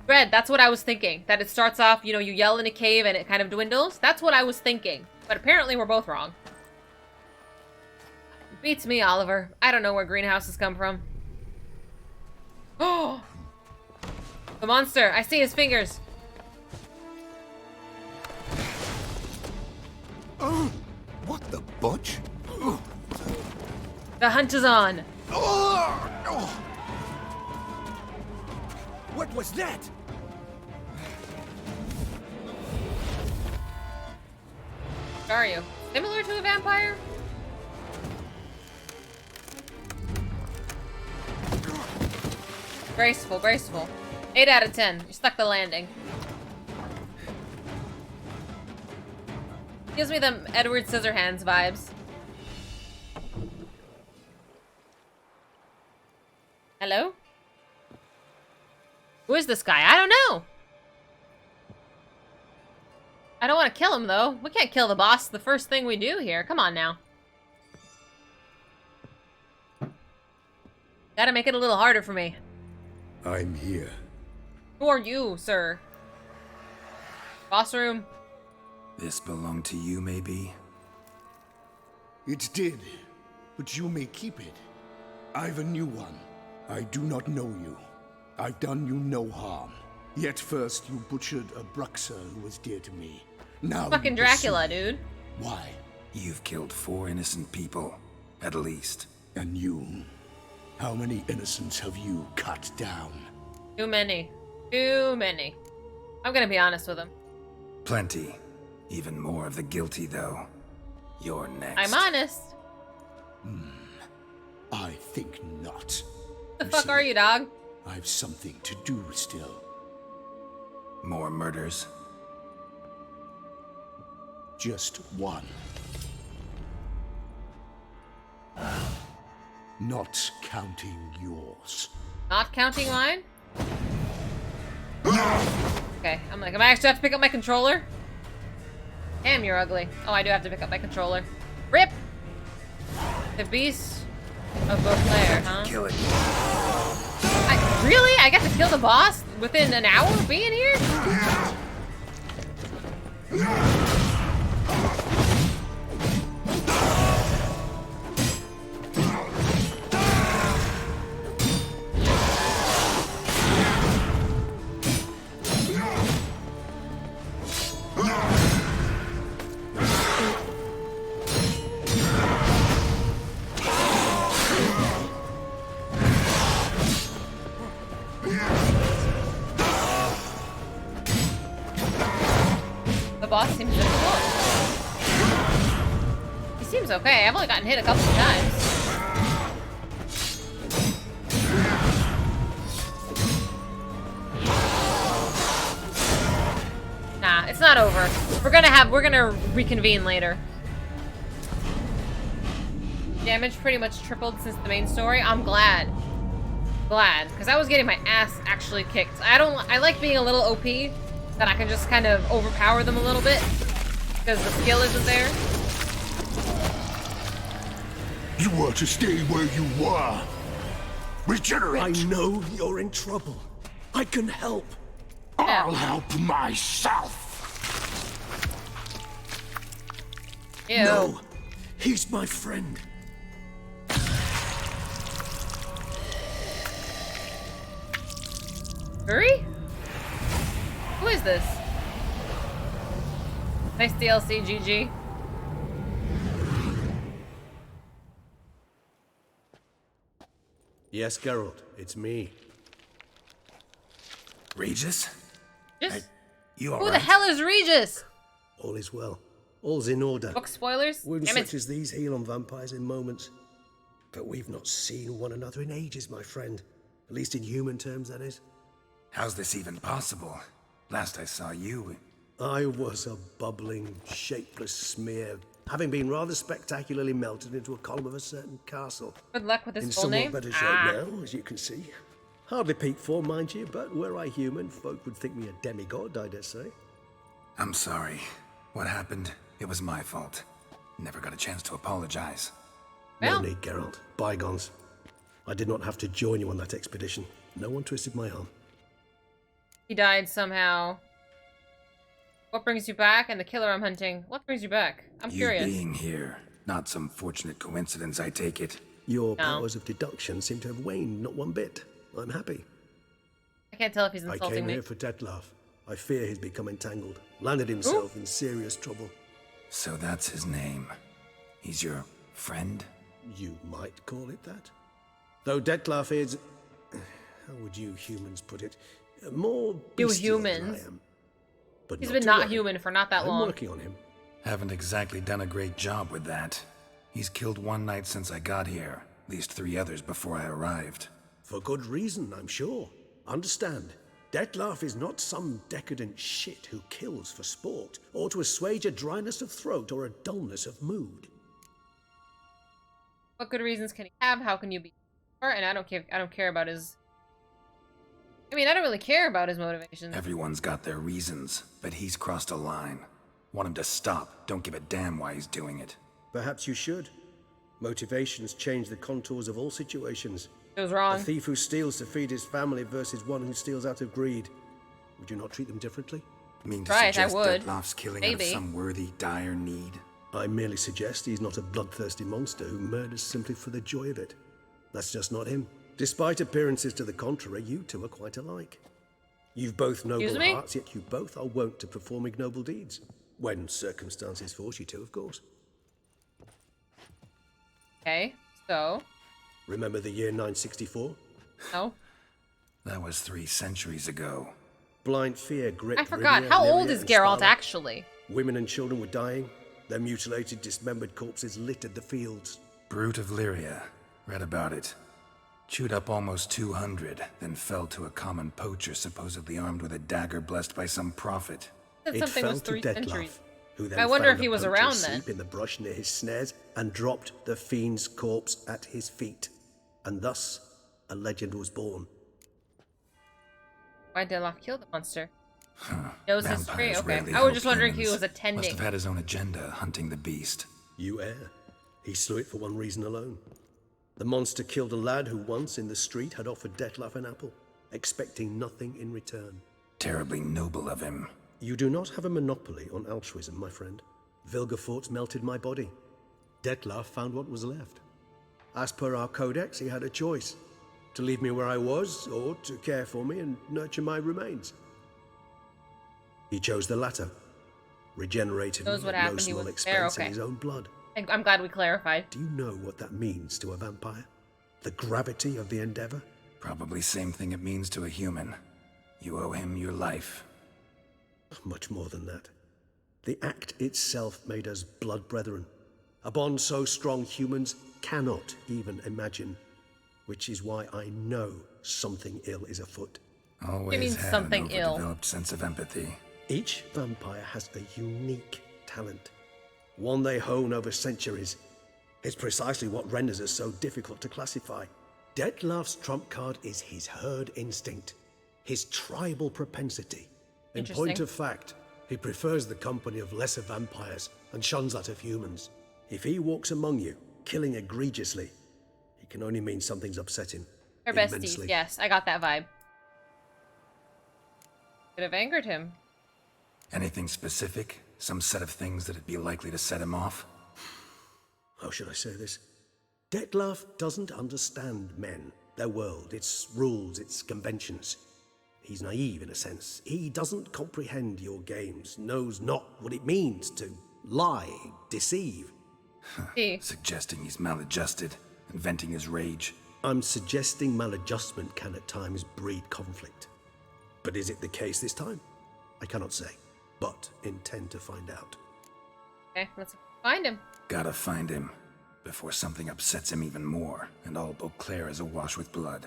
Red, that's what I was thinking. That it starts off, you know, you yell in a cave and it kind of dwindles. That's what I was thinking. But apparently we're both wrong. Beats me, Oliver. I don't know where greenhouses come from. Oh! The monster! I see his fingers! Oh! What the butch? The hunt is on! Oh! Oh! What was that? Where are you? Similar to a vampire? Graceful, graceful. 8 out of 10. You stuck the landing. Gives me them Edward Scissorhands vibes. Hello? Who is this guy? I don't know. I don't want to kill him, though. We can't kill the boss the first thing we do here. Come on now. Gotta make it a little harder for me. I'm here. Who are you, sir? Boss room. This belonged to you, maybe? It did, but you may keep it. I've a new one. I do not know you. I've done you no harm. Yet first you butchered a Bruxer who was dear to me. Now fucking Dracula, dude. Why? You've killed 4 innocent people, at least. And you? How many innocents have you cut down? Too many. Too many. I'm gonna be honest with him. Plenty. Even more of the guilty, though. You're next. I'm honest. I think not. Who the fuck are you, dog? I've something to do still. More murders? Just one. not counting yours. Not counting mine? Okay, I'm like, am I actually have to pick up my controller? Damn, you're ugly. Oh, I do have to pick up my controller. Rip! The beast of Beauclair, huh? Kill it. Really? I get to kill the boss within an hour of being here? The boss seems difficult. He seems okay. I've only gotten hit a couple of times. Nah, it's not over. We're gonna reconvene later. Damage pretty much tripled since the main story. I'm glad. Glad, because I was getting my ass actually kicked. I like being a little OP, that I can just kind of overpower them a little bit, because the skill isn't there. You were to stay where you were. Regenerate. I know you're in trouble. I can help. I'll help myself. Ew. No, he's my friend. Hurry? Who is this? Nice DLC, GG. Yes, Geralt, it's me. Regis? You Who the hell is Regis? All is well. All's in order. Book spoilers? Wounds Damn it. such as these heal on vampires in moments. But we've not seen one another in ages, my friend. At least in human terms, that is. How's this even possible? Last I saw you... I was a bubbling, shapeless smear, having been rather spectacularly melted into a column of a certain castle. Good luck with In his full somewhat name. better shape now, as you can see. Hardly peak form, mind you, but were I human, folk would think me a demigod, I dare say. I'm sorry. What happened? It was my fault. Never got a chance to apologize. No need, Geralt. Bygones. I did not have to join you on that expedition. No one twisted my arm. He died somehow. What brings you back? And the killer I'm hunting. What brings you back? I'm curious. You being here, not some fortunate coincidence, I take it. Your powers of deduction seem to have waned not one bit. I'm happy. I can't tell if he's I insulting came me. here for Detlef. I fear he's become entangled. Landed himself in serious trouble. So that's his name. He's your friend? You might call it that. Though Detlef is... How would you humans put it? More You bestial than humans. I am. But He's not been to not worry. human for not that I'm long. working on him. Haven't exactly done a great job with that. He's killed one knight since I got here. At least 3 others before I arrived. For good reason, I'm sure. Understand, Detlef is not some decadent shit who kills for sport, or to assuage a dryness of throat or a dullness of mood. What good reasons can he have? How can you be? And I don't care about his. I mean, I don't really care about his motivations. Everyone's got their reasons, but he's crossed a line. Want him to stop. Don't give a damn why he's doing it. Perhaps you should. Motivations change the contours of all situations. It was wrong. A thief who steals to feed his family versus one who steals out of greed. Would you not treat them differently? Mean to Right, suggest I would. Detlef's killing out of Maybe. some worthy, dire need? I merely suggest he's not a bloodthirsty monster who murders simply for the joy of it. That's just not him. Despite appearances to the contrary, you two are quite alike. You've both noble Excuse me? hearts, yet you both are wont to perform ignoble deeds. When circumstances force you to, of course. Okay, so Remember the year 964? no. That was 3 centuries ago. Blind fear gripped I forgot. Rivia, How Lyria, old is and Geralt Scarlet. actually? Women and children were dying. Their mutilated, dismembered corpses littered the fields. Brute of Lyria. Read about it. Chewed up almost 200, then fell to a common poacher supposedly armed with a dagger blessed by some prophet. Said It something fell was to 3 Detlef, centuries. who then I wonder found if he the was poacher around asleep then. in the brush near his snares and dropped the fiend's corpse at his feet. and thus a legend was born. Why did Locke kill the monster? Knows his tree. Vampires Okay. rarely I was help just wondering if he humans. was attending. Must have had his own agenda hunting the beast. You err. He slew it for one reason alone. The monster killed a lad who once in the street had offered Dettlaff an apple, expecting nothing in return. Terribly noble of him. You do not have a monopoly on altruism, my friend. Vilgefortz melted my body. Dettlaff found what was left. As per our codex, he had a choice: to leave me where I was, or to care for me and nurture my remains. He chose the latter. Regenerated Knows me what at no happened. He small was expense there. in his own blood. I'm glad we clarified. Do you know what that means to a vampire? The gravity of the endeavor? Probably same thing it means to a human. You owe him your life. Much more than that. The act itself made us blood brethren. A bond so strong humans cannot even imagine. Which is why I know something ill is afoot. Always mean had something an ill? overdeveloped sense of empathy. Each vampire has a unique talent. One they hone over centuries. It's precisely what renders us so difficult to classify. Dettlaff's trump card is his herd instinct, his tribal propensity. In point of fact, he prefers the company of lesser vampires and shuns that of humans. If he walks among you, killing egregiously, it can only mean something's upsetting. They're besties. Yes, I got that vibe. Could have angered him. Anything specific? Some set of things that'd be likely to set him off? How should I say this? Dettlaff doesn't understand men, their world, its rules, its conventions. He's naive in a sense. He doesn't comprehend your games, knows not what it means to lie, deceive. Suggesting he's maladjusted and venting his rage. I'm suggesting maladjustment can at times breed conflict. But is it the case this time? I cannot say, but intend to find out. Okay, let's find him. Gotta find him before something upsets him even more and all Beauclair is awash with blood.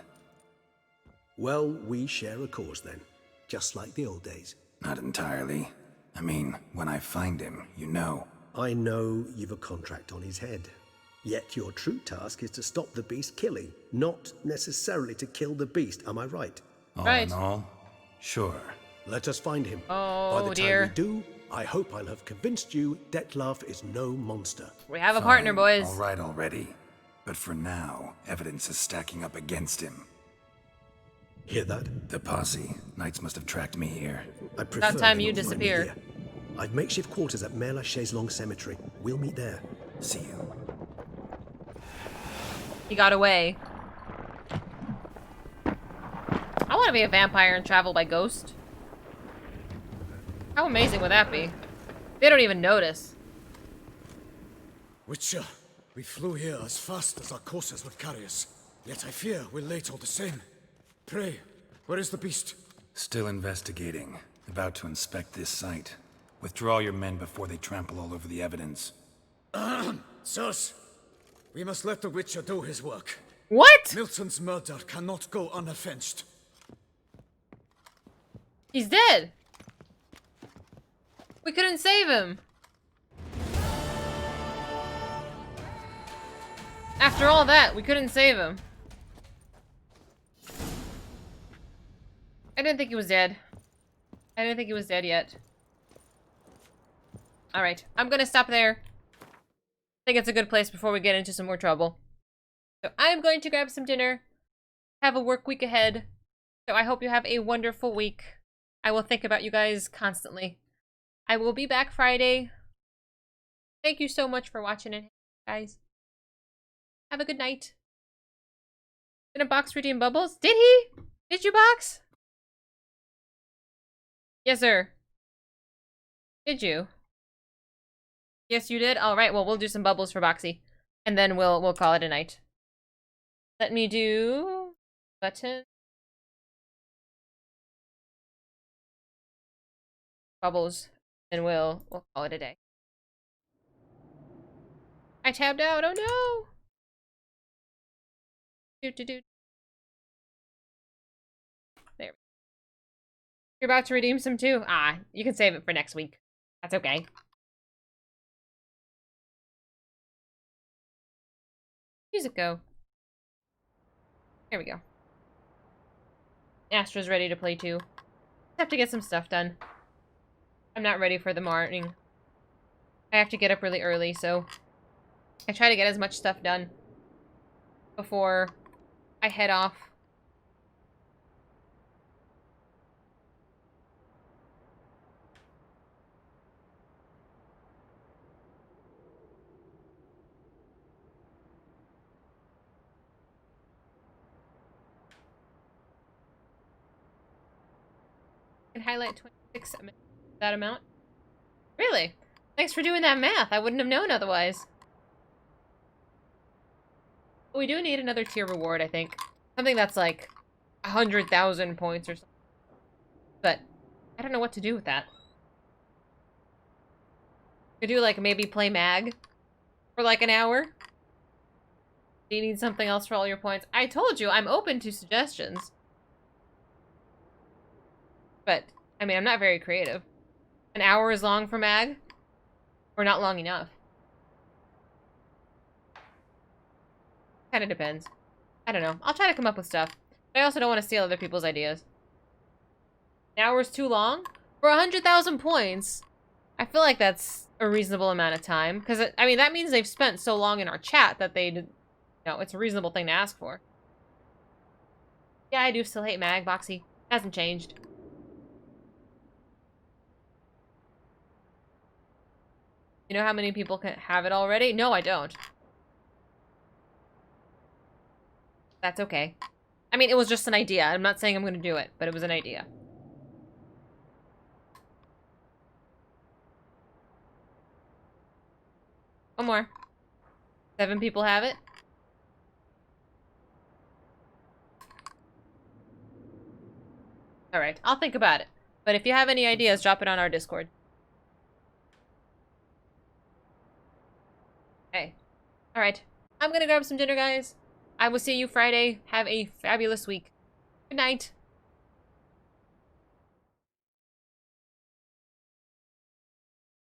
Well, we share a cause then, just like the old days. Not entirely. I mean, when I find him, you know. I know you've a contract on his head. Yet your true task is to stop the beast killing, not necessarily to kill the beast, am I right? All in all, sure. Let us find him. Oh, By the time we do, I hope I'll have convinced you Dettlaff is no monster. We have a partner, boys. All right already. But for now, evidence is stacking up against him. Hear that? The posse. Knights must have tracked me here. I prefer That time they you not find me disappeared. here. I've makeshift quarters at Mère Lachaise Long Cemetery. We'll meet there. See you. He got away. I want to be a vampire and travel by ghost. How amazing would that be? They don't even notice. Witcher, we flew here as fast as our courses would carry us. Yet I fear we're late all the same. Pray, where is the beast? Still investigating. About to inspect this site. Withdraw your men before they trample all over the evidence. Sirs, we must let the Witcher do his work. What? Milton's murder cannot go unavenged. He's dead. We couldn't save him. After all that, we couldn't save him. I didn't think he was dead. I didn't think he was dead yet. Alright, I'm gonna stop there. I think it's a good place before we get into some more trouble. So I'm going to grab some dinner. Have a work week ahead. So I hope you have a wonderful week. I will think about you guys constantly. I will be back Friday. Thank you so much for watching, guys. Have a good night. Did a box redeem bubbles? Did he? Did you box? Yes, sir. Did you? Yes, you did? Alright, well, we'll do some bubbles for Boxy. And then we'll call it a night. Let me do... button. Bubbles. And we'll call it a day. I tabbed out. Oh no! Do. There. You're about to redeem some too? Ah, you can save it for next week. That's okay. Music go. Here we go. Astra's ready to play too. Just have to get some stuff done. I'm not ready for the morning. I have to get up really early, so I try to get as much stuff done before I head off. I can highlight 26 that amount. Really? Thanks for doing that math. I wouldn't have known otherwise. We do need another tier reward, I think. Something that's like 100,000 points or something. But I don't know what to do with that. Could do like maybe play mag for like an hour. Do you need something else for all your points? I told you I'm open to suggestions. But I mean, I'm not very creative. An hour is long for mag, or not long enough. Kind of depends. I don't know. I'll try to come up with stuff. But I also don't want to steal other people's ideas. An hour's too long? For 100,000 points, I feel like that's a reasonable amount of time. Because, I mean, that means they've spent so long in our chat that they, you know, it's a reasonable thing to ask for. Yeah, I do still hate mag, Boxy. Hasn't changed. You know how many people can have it already? No, I don't. That's okay. I mean, it was just an idea. I'm not saying I'm going to do it, but it was an idea. One more. 7 people have it. Alright, I'll think about it. But if you have any ideas, drop it on our Discord. Okay. Alright. I'm gonna grab some dinner, guys. I will see you Friday. Have a fabulous week. Good night.